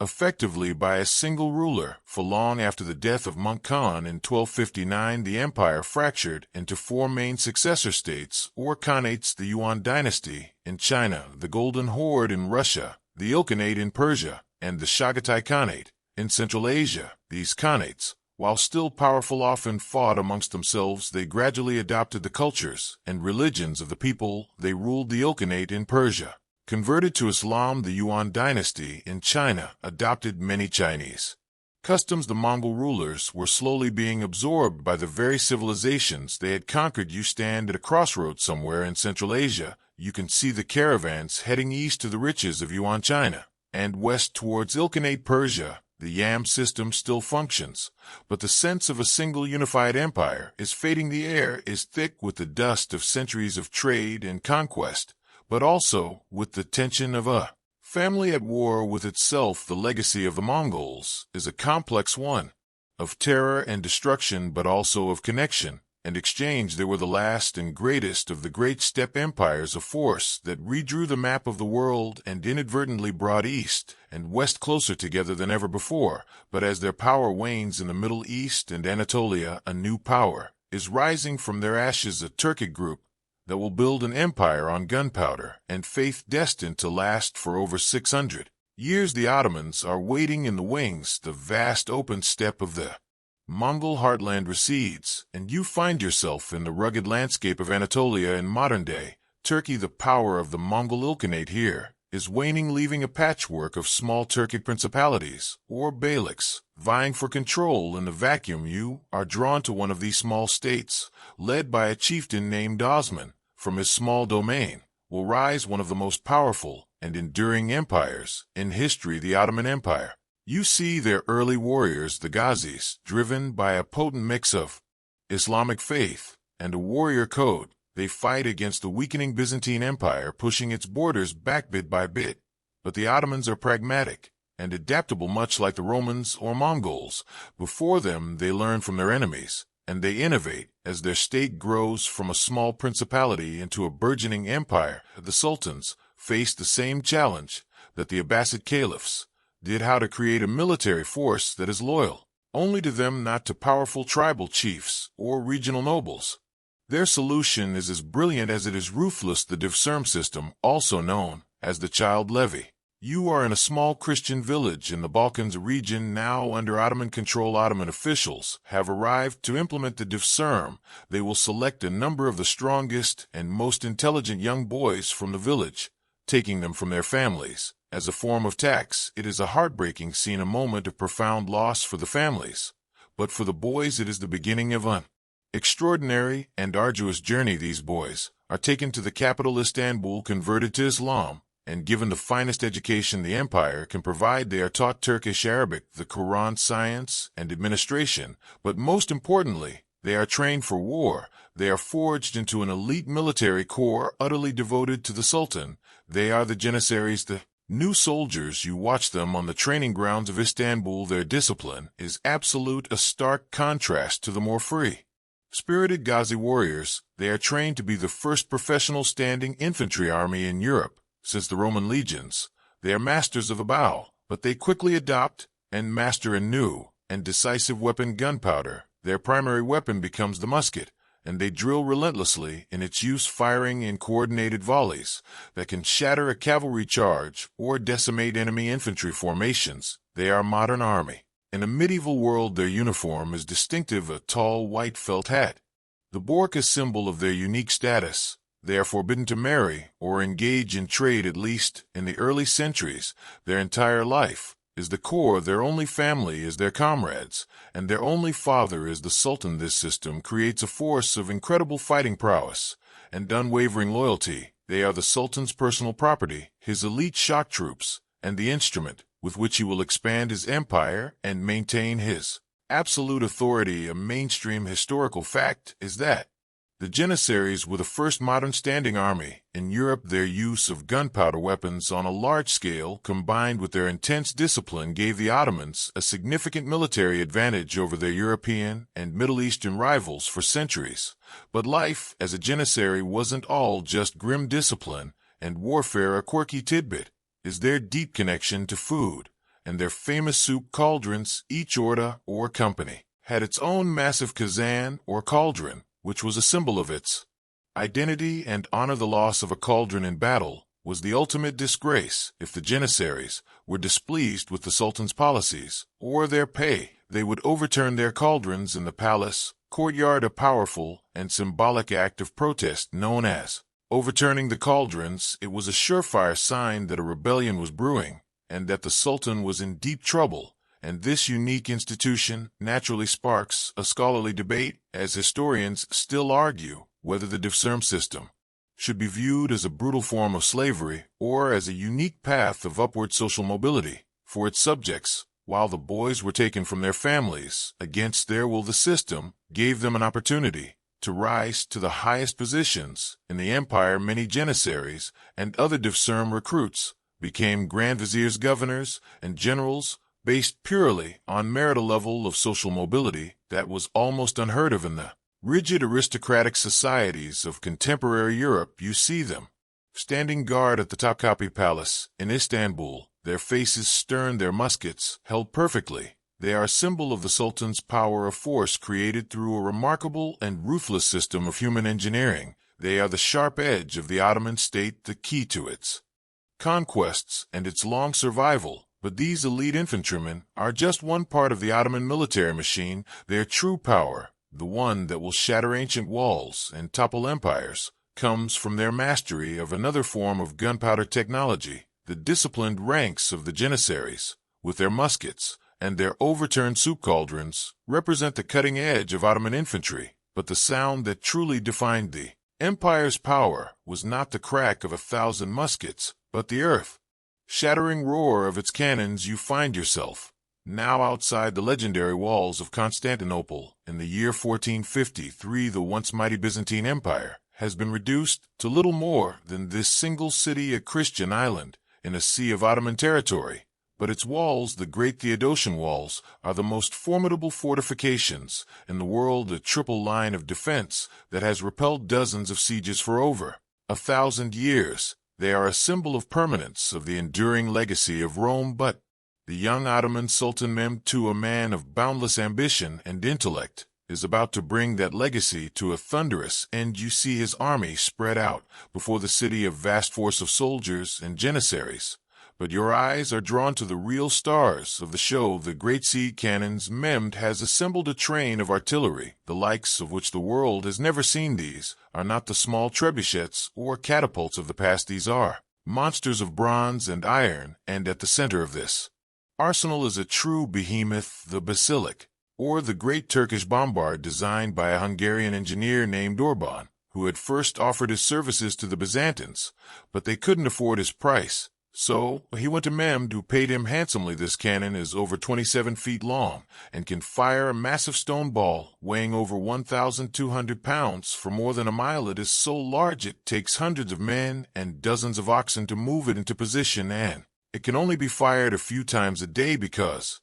effectively by a single ruler. For long after the death of Monk Khan in 1259, the empire fractured into four main successor states or khanates: the Yuan dynasty in China, the Golden Horde in Russia, the Ilkhanate in Persia, and the Chagatai Khanate in Central Asia. These khanates, while still powerful, often fought amongst themselves. They gradually adopted the cultures and religions of the people they ruled. The Ilkhanate in Persia converted to Islam. The Yuan dynasty in China adopted many Chinese customs. The Mongol rulers were slowly being absorbed by the very civilizations they had conquered. You stand at a crossroads somewhere in Central Asia. You can see the caravans heading east to the riches of Yuan China and west towards Ilkhanate Persia. The Yam system still functions, but the sense of a single unified empire is fading. The air is thick with the dust of centuries of trade and conquest, but also with the tension of a family at war with itself. The legacy of the Mongols is a complex one, of terror and destruction, but also of connection and exchange. They were the last and greatest of the great steppe empires, a force that redrew the map of the world and inadvertently brought East and West closer together than ever before. But as their power wanes in the Middle East and Anatolia, a new power is rising from their ashes, a Turkic group that will build an empire on gunpowder and faith, destined to last for over 600 years. The Ottomans are waiting in the wings. The vast open steppe of the Mongol heartland recedes, and you find yourself in the rugged landscape of Anatolia in modern-day Turkey. The power of the Mongol Ilkhanate here is waning, leaving a patchwork of small Turkic principalities, or beyliks, vying for control. In the vacuum, you are drawn to one of these small states, led by a chieftain named Osman. From his small domain will rise one of the most powerful and enduring empires in history, the Ottoman Empire. You see their early warriors, the Ghazis, driven by a potent mix of Islamic faith and a warrior code. They fight against the weakening Byzantine Empire, pushing its borders back bit by bit. But the Ottomans are pragmatic and adaptable, much like the Romans or Mongols. Before them, they learn from their enemies, and they innovate as their state grows from a small principality into a burgeoning empire. The sultans faced the same challenge that the Abbasid caliphs did: how to create a military force that is loyal only to them, not to powerful tribal chiefs or regional nobles. Their solution is as brilliant as it is ruthless: the Divserm system, also known as the child levy. You are in a small Christian village in the Balkans region, now under Ottoman control. Ottoman officials have arrived to implement the Divserm. They will select a number of the strongest and most intelligent young boys from the village, taking them from their families as a form of tax. It is a heartbreaking scene, a moment of profound loss for the families, but for the boys it is the beginning of an extraordinary and arduous journey. These boys are taken to the capital Istanbul, converted to Islam, and given the finest education the empire can provide. They are taught Turkish, Arabic, the Quran, science, and administration, but most importantly, they are trained for war. They are forged into an elite military corps utterly devoted to the Sultan. They are the Janissaries, the New soldiers, you watch them on the training grounds of Istanbul. Their discipline is absolute, a stark contrast to the more free, spirited Ghazi warriors. They are trained to be the first professional standing infantry army in Europe since the Roman legions. They are masters of the bow, but they quickly adopt and master a new and decisive weapon, gunpowder. Their primary weapon becomes the musket, and they drill relentlessly in its use, firing in coordinated volleys that can shatter a cavalry charge or decimate enemy infantry formations. They are a modern army. In a medieval world, their uniform is distinctive, a tall white felt hat. The Bork is symbol of their unique status. They are forbidden to marry or engage in trade, at least in the early centuries. Their entire life is the core. Their only family is their comrades, and their only father is the Sultan. This system creates a force of incredible fighting prowess and unwavering loyalty. They are the Sultan's personal property, his elite shock troops, and the instrument with which he will expand his empire and maintain his absolute authority. A mainstream historical fact is that the Janissaries were the first modern standing army in Europe. Their use of gunpowder weapons on a large scale, combined with their intense discipline, gave the Ottomans a significant military advantage over their European and Middle Eastern rivals for centuries. But life as a Janissary wasn't all just grim discipline and warfare. A quirky tidbit is their deep connection to food and their famous soup cauldrons. Each orda or company had its own massive kazan or cauldron, which was a symbol of its identity and honor. The loss of a cauldron in battle was the ultimate disgrace. If the Janissaries were displeased with the Sultan's policies or their pay, they would overturn their cauldrons in the palace courtyard, a powerful and symbolic act of protest known as overturning the cauldrons. It was a surefire sign that a rebellion was brewing and that the Sultan was in deep trouble. And this unique institution naturally sparks a scholarly debate, as historians still argue whether the Devshirme system should be viewed as a brutal form of slavery or as a unique path of upward social mobility for its subjects. While the boys were taken from their families against their will, the system gave them an opportunity to rise to the highest positions in the empire. Many Janissaries and other Devshirme recruits became Grand Viziers, governors, and generals, based purely on merit. A level of social mobility that was almost unheard of in the rigid aristocratic societies of contemporary Europe. You see them standing guard at the Topkapi Palace in Istanbul, their faces stern, their muskets held perfectly. They are a symbol of the Sultan's power, of force created through a remarkable and ruthless system of human engineering. They are the sharp edge of the Ottoman state, the key to its conquests and its long survival. But these elite infantrymen are just one part of the Ottoman military machine. Their true power, the one that will shatter ancient walls and topple empires, comes from their mastery of another form of gunpowder technology. The disciplined ranks of the Janissaries, with their muskets and their overturned soup cauldrons, represent the cutting edge of Ottoman infantry. But the sound that truly defined the empire's power was not the crack of 1,000 muskets, but the earth-shattering roar of its cannons. You find yourself now outside the legendary walls of Constantinople. In the year 1453, the once mighty Byzantine Empire has been reduced to little more than this single city, a Christian island in a sea of Ottoman territory. But its walls, the great Theodosian walls, are the most formidable fortifications in the world, a triple line of defense that has repelled dozens of sieges for over 1,000 years. They are a symbol of permanence, of the enduring legacy of Rome. But the young Ottoman Sultan Mehmed II, a man of boundless ambition and intellect, is about to bring that legacy to a thunderous end. You see his army spread out before the city, a vast force of soldiers and Janissaries. But your eyes are drawn to the real stars of the show, the great siege cannons. Mehmed has assembled a train of artillery, the likes of which the world has never seen. These are not the small trebuchets or catapults of the past. These are monsters of bronze and iron, and at the center of this arsenal is a true behemoth, the basilic, or the great Turkish bombard, designed by a Hungarian engineer named Orban, who had first offered his services to the Byzantines, but they couldn't afford his price. So he went to Mehmed, who paid him handsomely. This cannon is over 27 feet long and can fire a massive stone ball weighing over 1,200 pounds for more than a mile. It is so large it takes hundreds of men and dozens of oxen to move it into position, and It can only be fired a few times a day because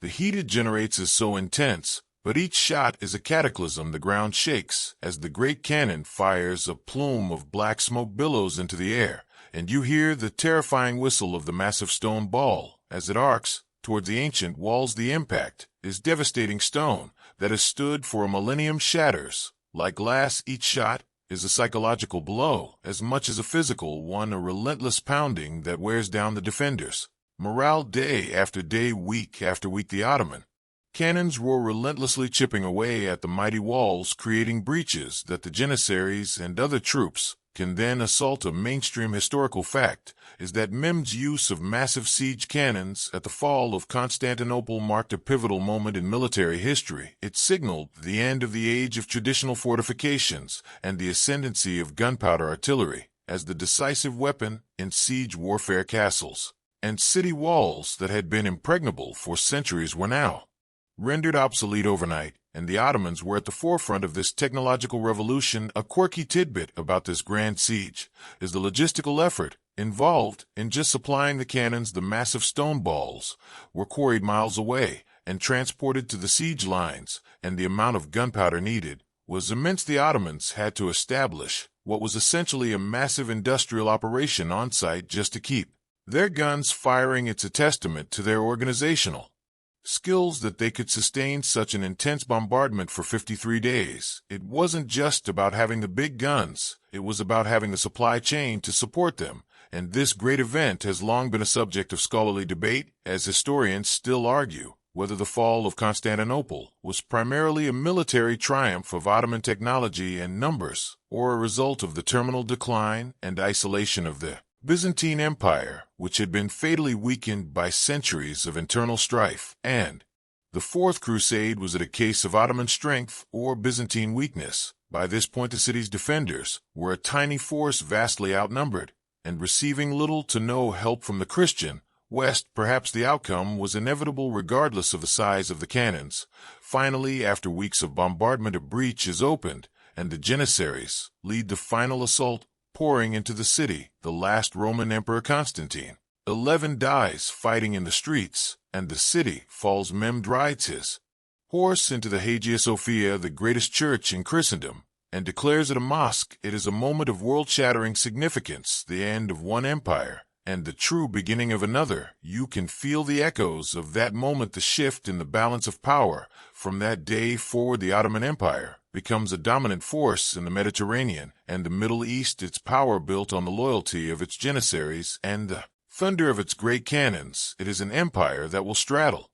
the heat it generates is so intense, but each shot is a cataclysm. The ground shakes as the great cannon fires. A plume of black smoke billows into the air, and you hear the terrifying whistle of the massive stone ball as it arcs towards the ancient walls. The impact is devastating. Stone that has stood for a millennium shatters like glass. Each shot is a psychological blow as much as a physical one, a relentless pounding that wears down the defenders' morale day after day, week after week. The Ottoman cannons roar relentlessly, chipping away at the mighty walls, creating breaches that the Janissaries and other troops can then assault. A mainstream historical fact is that Mehmed's use of massive siege cannons at the fall of Constantinople marked a pivotal moment in military history. It signaled the end of the age of traditional fortifications and the ascendancy of gunpowder artillery as the decisive weapon in siege warfare. Castles and city walls that had been impregnable for centuries were now rendered obsolete overnight, and the Ottomans were at the forefront of this technological revolution. A quirky tidbit about this grand siege is the logistical effort involved in just supplying the cannons. The massive stone balls were quarried miles away and transported to the siege lines, and the amount of gunpowder needed was immense. The Ottomans had to establish what was essentially a massive industrial operation on site just to keep their guns firing. It's a testament to their organizational skills that they could sustain such an intense bombardment for 53 days. It wasn't just about having the big guns, it was about having the supply chain to support them, and this great event has long been a subject of scholarly debate, as historians still argue whether the fall of Constantinople was primarily a military triumph of Ottoman technology and numbers, or a result of the terminal decline and isolation of the Byzantine Empire, which had been fatally weakened by centuries of internal strife. And the Fourth Crusade, was it a case of Ottoman strength or Byzantine weakness? By this point the city's defenders were a tiny force, vastly outnumbered, and receiving little to no help from the Christian West. Perhaps the outcome was inevitable regardless of the size of the cannons. Finally, after weeks of bombardment, a breach is opened, and the Janissaries lead the final assault, pouring into the city. The last Roman Emperor Constantine 11 dies fighting in the streets, and the city falls. Mehmed rides his horse into the Hagia Sophia, the greatest church in Christendom, and declares it a mosque. It is a moment of world-shattering significance, the end of one empire and the true beginning of another. You can feel the echoes of that moment, the shift in the balance of power. From that day forward, the Ottoman Empire becomes a dominant force in the Mediterranean and the Middle East, its power built on the loyalty of its Janissaries and the thunder of its great cannons. It is an empire that will straddle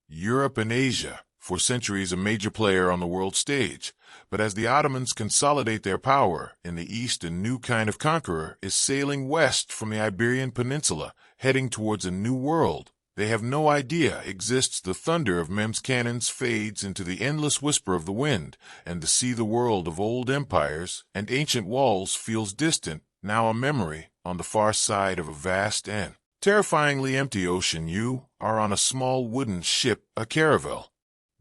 Europe and Asia, for centuries a major player on the world stage. But as the Ottomans consolidate their power in the East, a new kind of conqueror is sailing west from the Iberian Peninsula, heading towards a new world they have no idea exists. The thunder of Mehmed's cannons fades into the endless whisper of the wind, and to see the world of old empires and ancient walls feels distant, now a memory on the far side of a vast and terrifyingly empty ocean. You are on a small wooden ship, a caravel,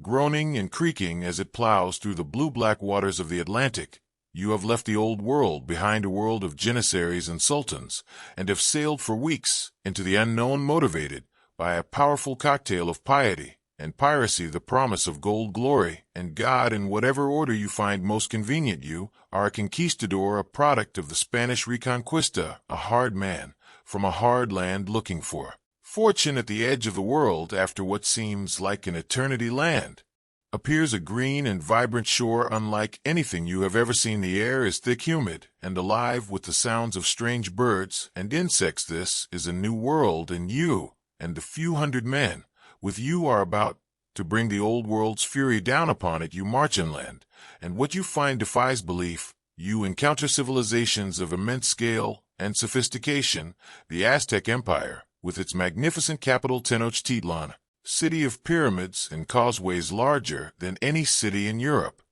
groaning and creaking as it plows through the blue-black waters of the Atlantic. You have left the old world behind, a world of Janissaries and sultans, and have sailed for weeks into the unknown, motivated by a powerful cocktail of piety and piracy, the promise of gold, glory, and God in whatever order you find most convenient. You are a conquistador, a product of the Spanish Reconquista, a hard man from a hard land looking for fortune at the edge of the world. After what seems like an eternity, land appears a green and vibrant shore unlike anything you have ever seen. The air is thick, humid, and alive with the sounds of strange birds and insects. This is a new world, and you and the few hundred men with you are about to bring the old world's fury down upon it. You march inland, and what you find defies belief. You encounter civilizations of immense scale and sophistication. The Aztec Empire, with its magnificent capital Tenochtitlan, city of pyramids and causeways larger than any city in Europe,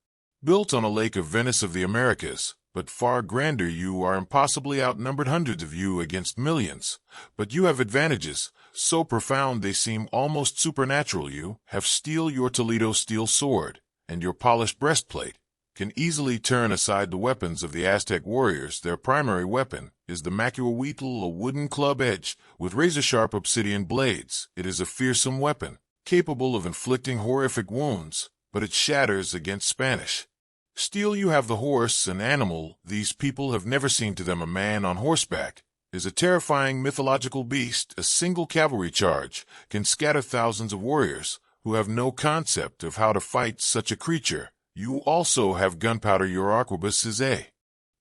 built on a lake of Venice of the Americas, but far grander. You are impossibly outnumbered, hundreds of you against millions, but you have advantages so profound they seem almost supernatural. You have steel, your Toledo steel sword, and your polished breastplate can easily turn aside the weapons of the Aztec warriors. Their primary weapon is the macuahuitl, a wooden club edge with razor-sharp obsidian blades. It is a fearsome weapon, capable of inflicting horrific wounds, but it shatters against Spanish. Still, you have the horse, an animal these people have never seen. To them, a man on horseback is a terrifying mythological beast. A single cavalry charge can scatter thousands of warriors who have no concept of how to fight such a creature. You also have gunpowder. Your arquebus is a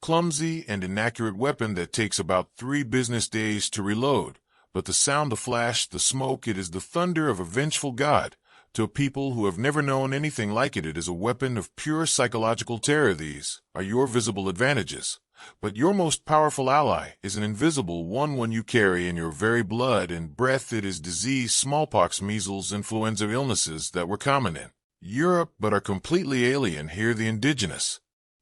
clumsy and inaccurate weapon that takes about 3 business days to reload, but the sound, the flash, the smoke, it is the thunder of a vengeful god. To people who have never known anything like it, it is a weapon of pure psychological terror. These are your visible advantages, but your most powerful ally is an invisible one you carry in your very blood and breath. It is disease, smallpox, measles, influenza, illnesses that were common in Europe but are completely alien here. The indigenous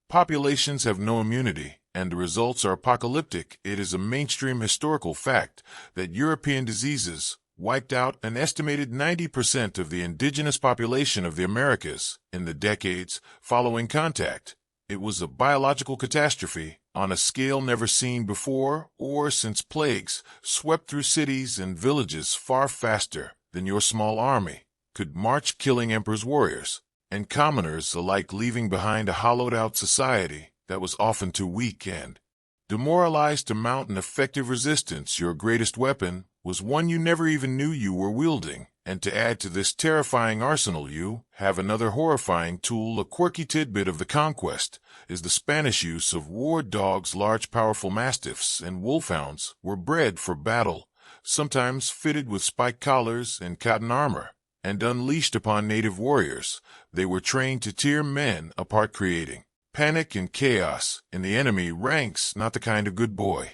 populations have no immunity, and the results are apocalyptic. It is a mainstream historical fact that European diseases wiped out an estimated 90% of the indigenous population of the Americas in the decades following contact. It was a biological catastrophe on a scale never seen before or since. Plagues swept through cities and villages far faster than your small army could march, killing emperors, warriors, and commoners alike, leaving behind a hollowed-out society that was often too weak and demoralized to mount an effective resistance. Your greatest weapon was one you never even knew you were wielding, and to add to this terrifying arsenal, you have another horrifying tool. A quirky tidbit of the conquest is the Spanish use of war dogs. Large, powerful mastiffs and wolfhounds were bred for battle, sometimes fitted with spiked collars and cotton armor, and unleashed upon native warriors. They were trained to tear men apart, creating panic and chaos in the enemy ranks. Not the kind of good boy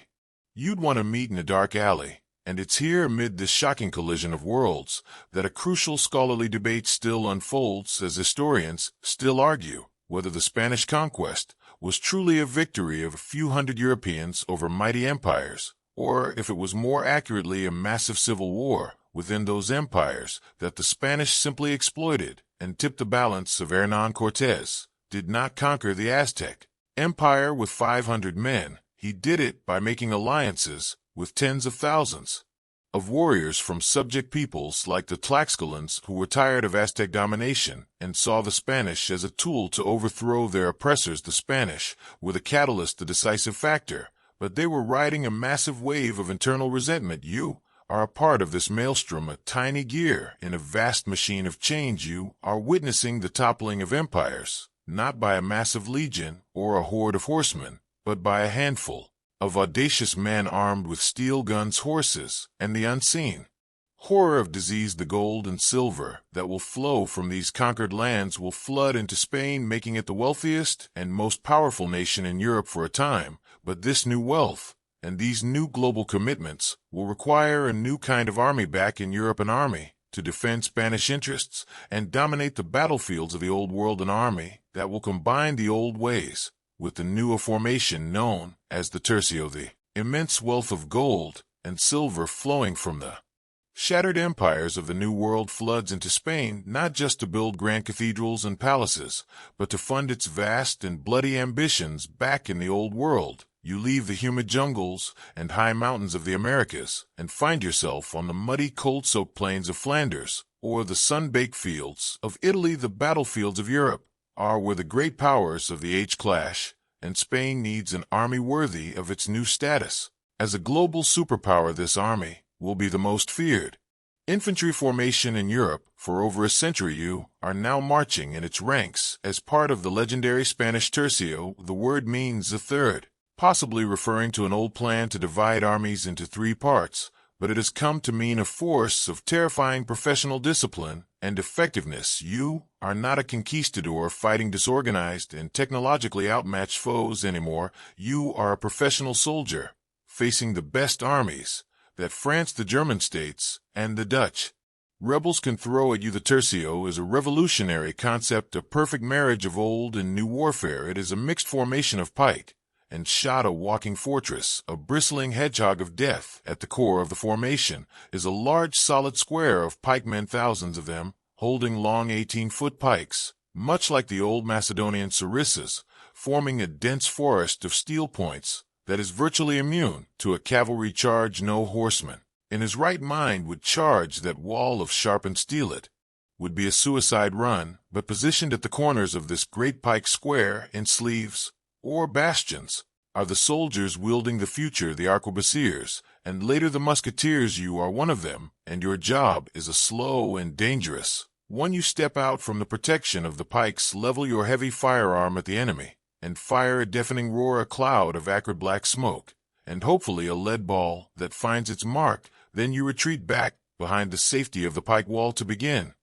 you'd want to meet in a dark alley. And it's here, amid this shocking collision of worlds, that a crucial scholarly debate still unfolds, as historians still argue whether the Spanish conquest was truly a victory of a few hundred Europeans over mighty empires, or if it was more accurately a massive civil war within those empires that the Spanish simply exploited and tipped the balance. Of Hernán Cortés did not conquer the Aztec Empire with 500 men. He did it by making alliances with tens of thousands of warriors from subject peoples like the Tlaxcalans, who were tired of Aztec domination and saw the Spanish as a tool to overthrow their oppressors. The Spanish were the catalyst, the decisive factor, but they were riding a massive wave of internal resentment. You are a part of this maelstrom, a tiny gear in a vast machine of change. You are witnessing the toppling of empires, not by a massive legion or a horde of horsemen, but by a handful of audacious men armed with steel guns, horses, and the unseen horror of disease. The gold and silver that will flow from these conquered lands will flood into Spain, making it the wealthiest and most powerful nation in Europe for a time. But this new wealth and these new global commitments will require a new kind of army back in Europe, an army to defend Spanish interests and dominate the battlefields of the old world, an army that will combine the old ways with the newer formation known as the tercio. The immense wealth of gold and silver flowing from the shattered empires of the New World floods into Spain, not just to build grand cathedrals and palaces, but to fund its vast and bloody ambitions back in the Old World. You leave the humid jungles and high mountains of the Americas and find yourself on the muddy, cold-soaked plains of Flanders or the sun-baked fields of Italy. The battlefields of Europe are where the great powers of the age clash, and Spain needs an army worthy of its new status. As a global superpower, this army will be the most feared infantry formation in Europe for over a century. You are now marching in its ranks as part of the legendary Spanish tercio. The word means a third, possibly referring to an old plan to divide armies into 3 parts, but it has come to mean a force of terrifying professional discipline and effectiveness. You are not a conquistador fighting disorganized and technologically outmatched foes anymore. You are a professional soldier facing the best armies that France, the German states, and the Dutch rebels can throw at you. The tercio is a revolutionary concept, a perfect marriage of old and new warfare. It is a mixed formation of pike and shot, a walking fortress, a bristling hedgehog of death. At the core of the formation is a large solid square of pikemen, thousands of them, holding long 18-foot pikes. much like the old Macedonian sarissas, forming a dense forest of steel points that is virtually immune to a cavalry charge. No horseman in his right mind would charge that wall of sharpened steel. It would be a suicide run, but positioned at the corners of this great pike square in sleeves or bastions are the soldiers wielding the future, the arquebusiers, and later the musketeers. You are one of them, and your job is a slow and dangerous one. You step out from the protection of the pikes, level your heavy firearm at the enemy, and fire a deafening roar, a cloud of acrid black smoke, and hopefully a lead ball that finds its mark. Then you retreat back behind the safety of the pike wall to begin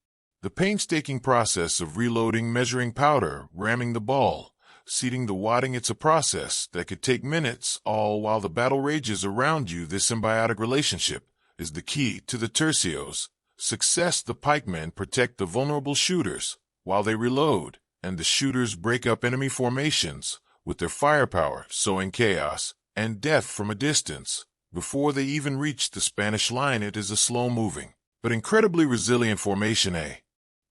the painstaking process of reloading, measuring powder, ramming the ball, seating the wadding. It's a process that could take minutes, all while the battle rages around you. This symbiotic relationship is the key to the tercio's success. The pikemen protect the vulnerable shooters while they reload, and the shooters break up enemy formations with their firepower, sowing chaos and death from a distance. Before they even reach the Spanish line, it is a slow-moving but incredibly resilient formation, a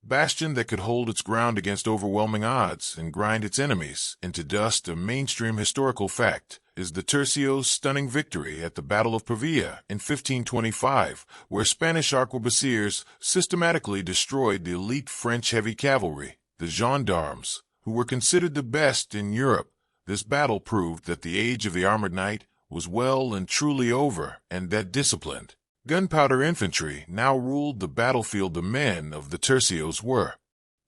bastion that could hold its ground against overwhelming odds and grind its enemies into dust. A mainstream historical fact is the tercio's stunning victory at the Battle of Pavia in 1525, where Spanish arquebusiers systematically destroyed the elite French heavy cavalry, the gendarmes, who were considered the best in Europe. This battle proved that the age of the armored knight was well and truly over, and that disciplined gunpowder infantry now ruled the battlefield. The men of the tercios were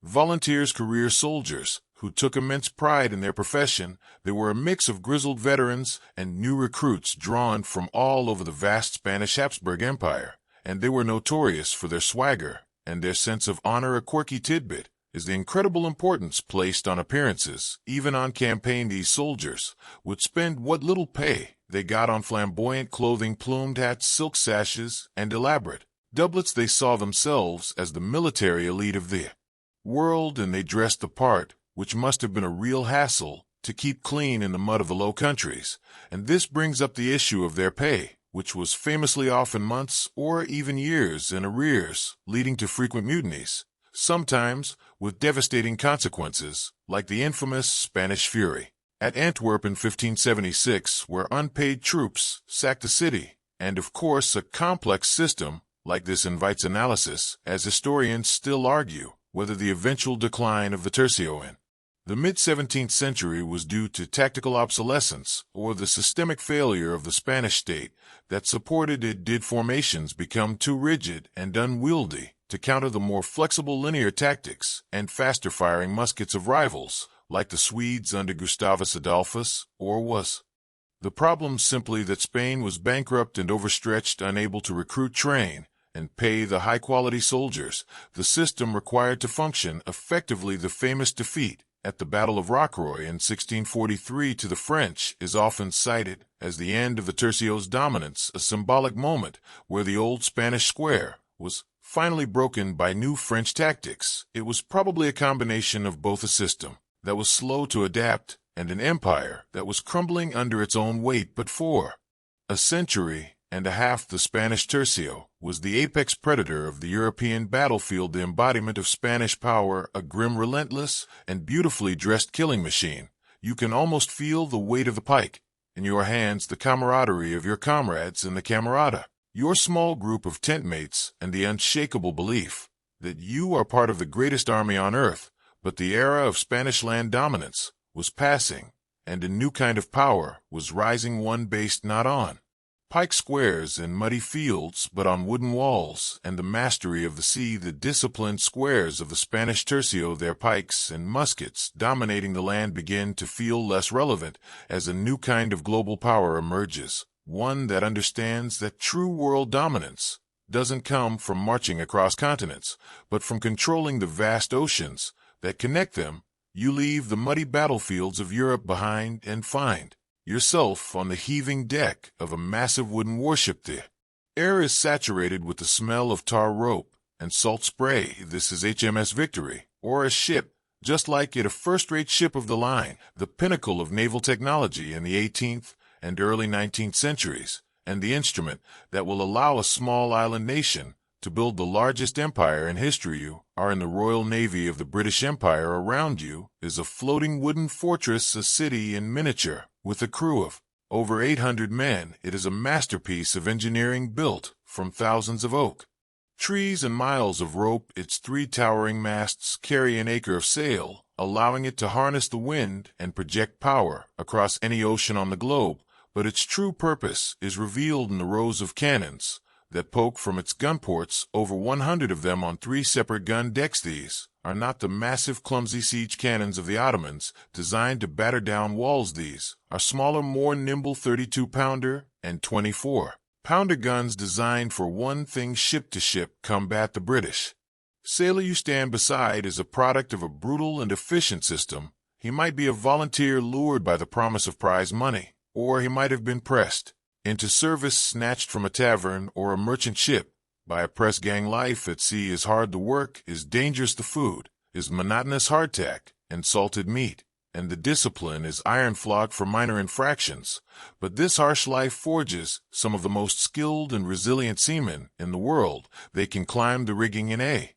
volunteers, career soldiers, who took immense pride in their profession. They were a mix of grizzled veterans and new recruits drawn from all over the vast Spanish Habsburg Empire, and they were notorious for their swagger and their sense of honor. A quirky tidbit is the incredible importance placed on appearances. Even on campaign, these soldiers would spend what little pay they got on flamboyant clothing, plumed hats, silk sashes, and elaborate doublets. They saw themselves as the military elite of the world, and they dressed the part, which must have been a real hassle to keep clean in the mud of the Low Countries. And this brings up the issue of their pay, which was famously often months or even years in arrears, leading to frequent mutinies, sometimes with devastating consequences, like the infamous Spanish Fury at Antwerp in 1576, where unpaid troops sacked the city. And of course, a complex system like this invites analysis, as historians still argue whether the eventual decline of the tercio in the mid-17th century was due to tactical obsolescence or the systemic failure of the Spanish state that supported it. Did formations become too rigid and unwieldy to counter the more flexible linear tactics and faster-firing muskets of rivals like the Swedes under Gustavus Adolphus, or was the problem simply that Spain was bankrupt and overstretched, unable to recruit, train, and pay the high-quality soldiers the system required to function effectively? The famous defeat at the Battle of Rocroi in 1643 to the French is often cited as the end of the tercio's dominance, a symbolic moment where the old Spanish square was finally broken by new French tactics. It was probably a combination of both a system that was slow to adapt and an empire that was crumbling under its own weight. But for a century and a half, the Spanish tercio was the apex predator of the European battlefield, the embodiment of Spanish power, a grim, relentless, and beautifully dressed killing machine. You can almost feel the weight of the pike in your hands, the camaraderie of your comrades in the camerata, your small group of tentmates, and the unshakable belief that you are part of the greatest army on earth. But the era of Spanish land dominance was passing, and a new kind of power was rising, one based not on pike squares and muddy fields, but on wooden walls and the mastery of the sea. The disciplined squares of the Spanish tercio, their pikes and muskets dominating the land, begin to feel less relevant as a new kind of global power emerges, one that understands that true world dominance doesn't come from marching across continents, but from controlling the vast oceans that connect them. You leave the muddy battlefields of Europe behind and find yourself on the heaving deck of a massive wooden warship. The air is saturated with the smell of tar rope and salt spray. This is HMS Victory, or a ship just like it, a first-rate ship of the line, the pinnacle of naval technology in the 18th and early 19th centuries, and the instrument that will allow a small island nation to build the largest empire in history. You are in the Royal Navy of the British Empire. Around you is a floating wooden fortress, a city in miniature, with a crew of over 800 men. It is a masterpiece of engineering built from thousands of oak trees and miles of rope. Its 3 towering masts carry an acre of sail, allowing it to harness the wind and project power across any ocean on the globe. But its true purpose is revealed in the rows of cannons that poke from its gun ports, over 100 of them on 3 separate gun decks. These are not the massive, clumsy siege cannons of the Ottomans, designed to batter down walls. These are smaller, more nimble 32-pounder and 24-pounder guns designed for one thing: ship-to-ship combat. The British sailor you stand beside is a product of a brutal and efficient system. He might be a volunteer lured by the promise of prize money, or he might have been pressed into service, snatched from a tavern or a merchant ship by a press gang. Life at sea is hard. The work is dangerous. The food is monotonous, hardtack and salted meat, and the discipline is iron flog for minor infractions. But this harsh life forges some of the most skilled and resilient seamen in the world. They can climb the rigging in a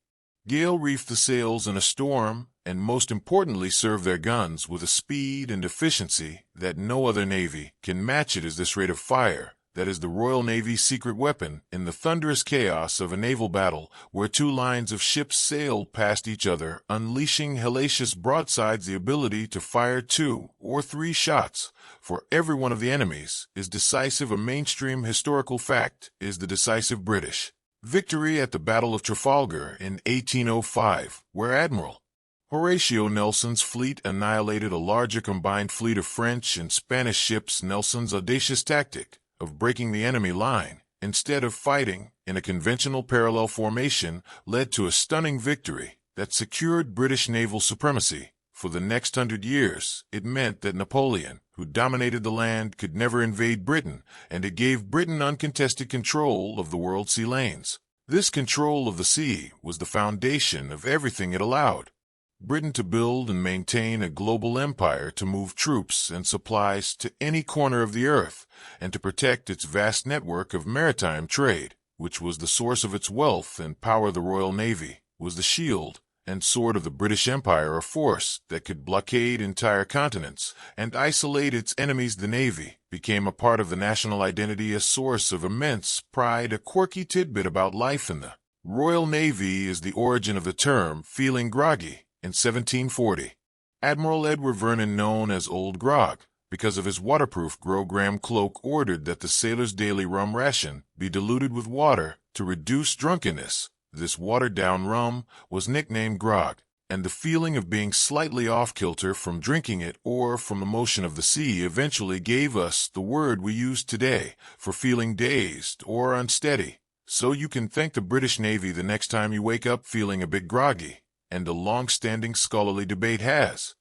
gale, reef the sails in a storm, and most importantly serve their guns with a speed and efficiency that no other navy can match. It is this rate of fire that is the Royal Navy's secret weapon in the thunderous chaos of a naval battle, where 2 lines of ships sail past each other, unleashing hellacious broadsides. The ability to fire 2 or 3 shots for every one of the enemies is decisive. A mainstream historical fact is the decisive British victory at the Battle of Trafalgar in 1805, where Admiral Horatio Nelson's fleet annihilated a larger combined fleet of French and Spanish ships. Nelson's audacious tactic of breaking the enemy line instead of fighting in a conventional parallel formation led to a stunning victory that secured British naval supremacy for the next 100 years. It meant that Napoleon, who dominated the land, could never invade Britain, and it gave Britain uncontested control of the world sea lanes. This control of the sea was the foundation of everything. It allowed Britain to build and maintain a global empire, to move troops and supplies to any corner of the earth, and to protect its vast network of maritime trade, which was the source of its wealth and power. The Royal Navy was the shield and sword of the British Empire, a force that could blockade entire continents and isolate its enemies. The Navy became a part of the national identity, a source of immense pride. A quirky tidbit about life in the Royal Navy is the origin of the term feeling groggy. In 1740, Admiral Edward Vernon, known as Old Grog because of his waterproof grogram cloak, ordered that the sailors' daily rum ration be diluted with water to reduce drunkenness. This watered-down rum was nicknamed grog, and the feeling of being slightly off-kilter from drinking it or from the motion of the sea eventually gave us the word we use today for feeling dazed or unsteady. So you can thank the British Navy the next time you wake up feeling a bit groggy. And a long-standing scholarly debate has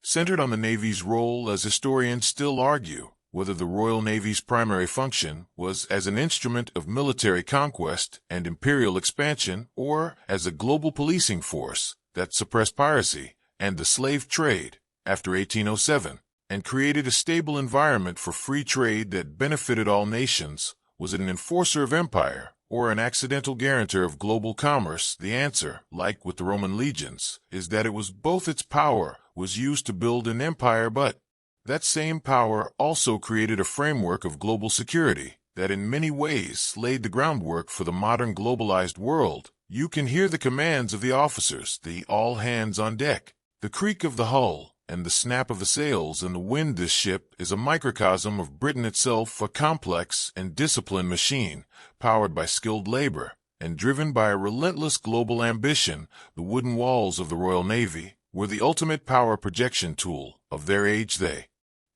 centered on the Navy's role, as historians still argue whether the Royal Navy's primary function was as an instrument of military conquest and imperial expansion, or as a global policing force that suppressed piracy and the slave trade after 1807 and created a stable environment for free trade that benefited all nations. Was it an enforcer of empire, or an accidental guarantor of global commerce? The answer, like with the Roman legions, is that it was both. Its power was used to build an empire, but that same power also created a framework of global security that in many ways laid the groundwork for the modern globalized world. You can hear the commands of the officers, the all hands on deck, the creak of the hull, and the snap of the sails in the wind. This ship is a microcosm of Britain itself, a complex and disciplined machine, powered by skilled labor and driven by a relentless global ambition. The wooden walls of the Royal Navy were the ultimate power projection tool of their age. They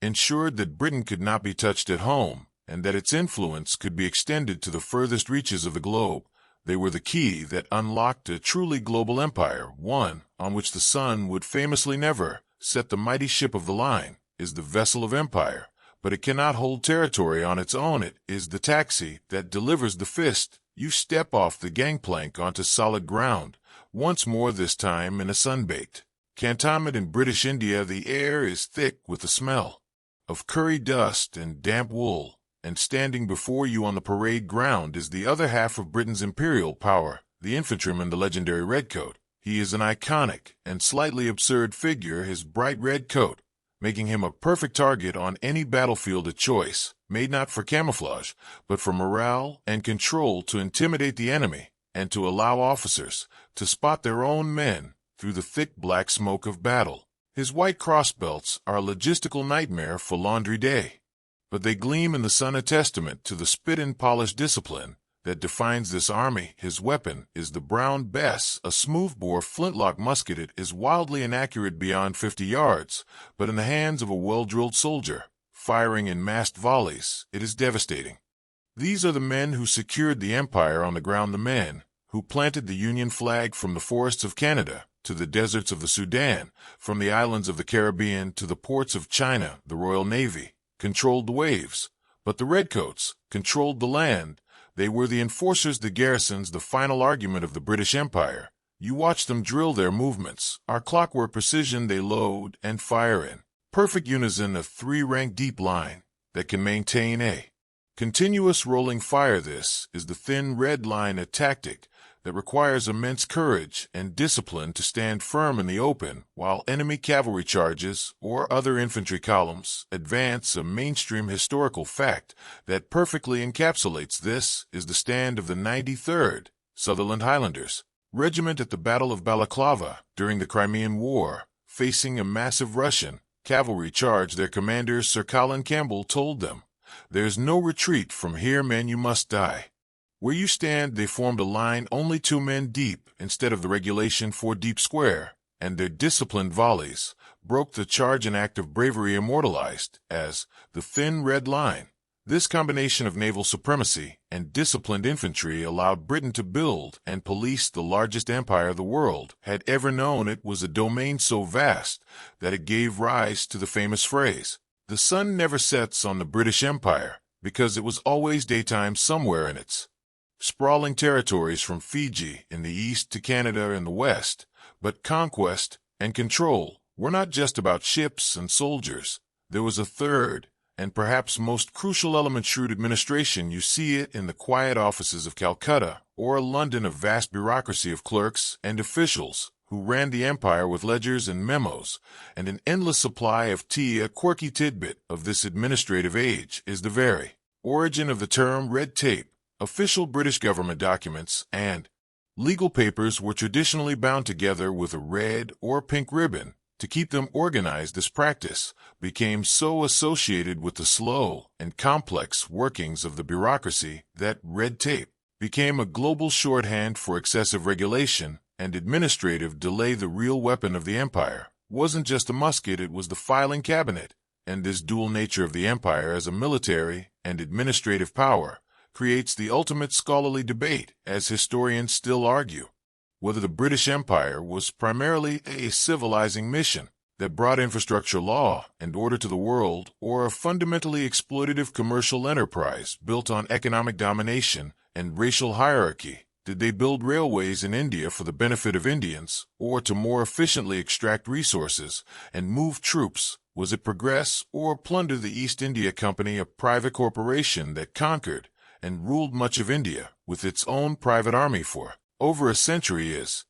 ensured that Britain could not be touched at home, and that its influence could be extended to the furthest reaches of the globe. They were the key that unlocked a truly global empire, one on which the sun would famously never set. The mighty ship of the line is the vessel of empire, but it cannot hold territory on its own. It is the taxi that delivers the fist. You step off the gangplank onto solid ground, once more, this time in a sun-baked cantonment in British India. The air is thick with the smell of curry dust and damp wool, and standing before you on the parade ground is the other half of Britain's imperial power, the infantryman, the legendary Redcoat. He is an iconic and slightly absurd figure, his bright red coat making him a perfect target on any battlefield of choice, made not for camouflage, but for morale and control, to intimidate the enemy and to allow officers to spot their own men through the thick black smoke of battle. His white crossbelts are a logistical nightmare for laundry day, but they gleam in the sun, a testament to the spit-and-polish discipline that defines this army. His weapon is the Brown Bess, a smooth-bore flintlock musket. It is wildly inaccurate beyond 50 yards, but in the hands of a well-drilled soldier, firing in massed volleys, it is devastating. These are the men who secured the empire on the ground, the men who planted the Union flag from the forests of Canada to the deserts of the Sudan, from the islands of the Caribbean to the ports of China. The Royal Navy controlled the waves, but the Redcoats controlled the land. They were the enforcers, the garrisons, the final argument of the British Empire. You watch them drill their movements. Our clockwork precision, they load and fire in perfect unison, a three-rank deep line that can maintain a continuous rolling fire. This is the thin red line, a tactic that requires immense courage and discipline to stand firm in the open while enemy cavalry charges or other infantry columns advance. A mainstream historical fact that perfectly encapsulates this is the stand of the 93rd Sutherland Highlanders Regiment at the Battle of Balaclava during the Crimean War, facing a massive Russian cavalry charge. Their commander, Sir Colin Campbell, told them, "There's no retreat from here, men, you must die." Where you stand, they formed a line only 2 men deep instead of the regulation 4 deep square, and their disciplined volleys broke the charge, an act of bravery immortalized as the thin red line. This combination of naval supremacy and disciplined infantry allowed Britain to build and police the largest empire the world had ever known. It was a domain so vast that it gave rise to the famous phrase, "The sun never sets on the British Empire," because it was always daytime somewhere in its sprawling territories, from Fiji in the east to Canada in the west. But conquest and control were not just about ships and soldiers. There was a third and perhaps most crucial element: shrewd administration. You see it in the quiet offices of Calcutta or London, a vast bureaucracy of clerks and officials who ran the empire with ledgers and memos and an endless supply of tea. A quirky tidbit of this administrative age is the very origin of the term red tape. Official British government documents and legal papers were traditionally bound together with a red or pink ribbon to keep them organized. This practice became so associated with the slow and complex workings of the bureaucracy that red tape became a global shorthand for excessive regulation and administrative delay. The real weapon of the empire wasn't just a musket, it was the filing cabinet. And this dual nature of the empire as a military and administrative power creates the ultimate scholarly debate, as historians still argue, whether the British Empire was primarily a civilizing mission that brought infrastructure, law, and order to the world, or a fundamentally exploitative commercial enterprise built on economic domination and racial hierarchy. Did they build railways in India for the benefit of Indians, or to more efficiently extract resources and move troops? Was it progress or plunder? The East India Company, a private corporation that conquered and ruled much of India with its own private army for over a century, is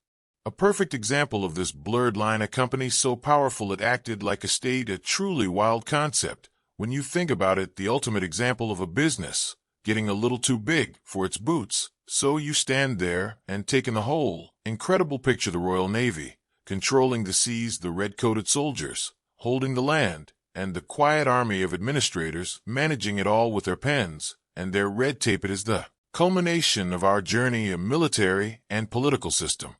a perfect example of this blurred line. A company so powerful it acted like a state, a truly wild concept when you think about it, the ultimate example of a business getting a little too big for its boots. So you stand there and take in the whole incredible picture: the Royal Navy controlling the seas, the red-coated soldiers holding the land, and the quiet army of administrators managing it all with their pens and their red tape. It is the culmination of our journey, a military and political system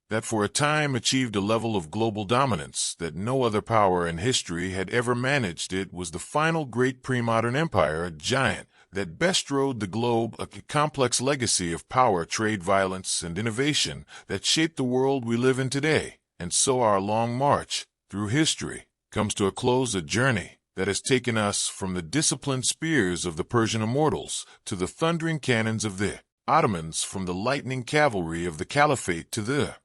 that for a time achieved a level of global dominance that no other power in history had ever managed. It was the final great pre-modern empire, a giant that bestrode the globe, a complex legacy of power, trade, violence, and innovation that shaped the world we live in today. And so our long march through history comes to a close, a journey that has taken us from the disciplined spears of the Persian immortals to the thundering cannons of the Ottomans, from the lightning cavalry of the Caliphate to the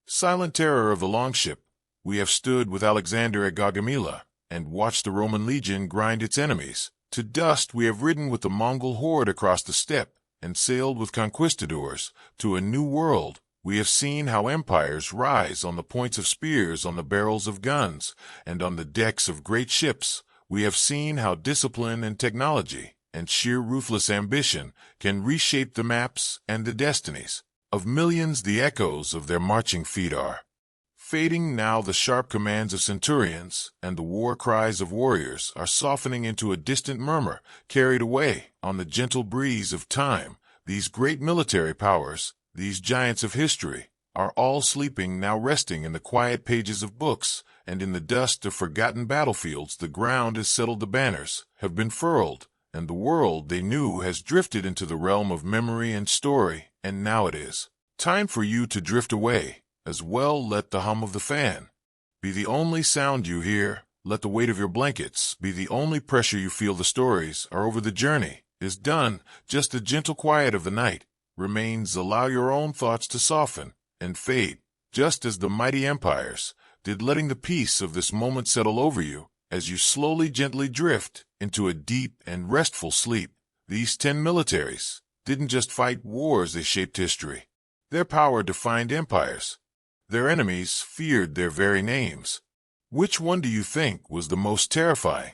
silent terror of the longship. We have stood with Alexander at Gaugamela and watched the Roman legion grind its enemies To dust we have ridden with the Mongol horde across the steppe, and sailed with conquistadors to a new world. We have seen how empires rise on the points of spears, on the barrels of guns, and on the decks of great ships. We have seen how discipline and technology, and sheer ruthless ambition, can reshape the maps and the destinies of millions. The echoes of their marching feet are fading now. The sharp commands of centurions and the war cries of warriors are softening into a distant murmur, carried away on the gentle breeze of time. These great military powers, these giants of history, are all sleeping now, resting in the quiet pages of books, and in the dust of forgotten battlefields. The ground is settled, the banners have been furled, and the world they knew has drifted into the realm of memory and story. And now it is time for you to drift away as well. Let the hum of the fan be the only sound you hear. Let the weight of your blankets be the only pressure you feel. The stories are over, the journey is done. Just the gentle quiet of the night remains. Allow your own thoughts to soften and fade, just as the mighty empires did, letting the peace of this moment settle over you as you slowly, gently drift into a deep and restful sleep. These 10 militaries didn't just fight wars, they shaped history. Their power defined empires. Their enemies feared their very names. Which one do you think was the most terrifying?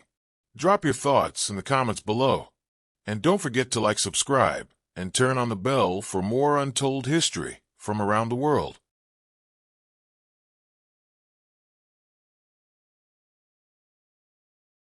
Drop your thoughts in the comments below. And don't forget to like, subscribe, and turn on the bell for more untold history from around the world.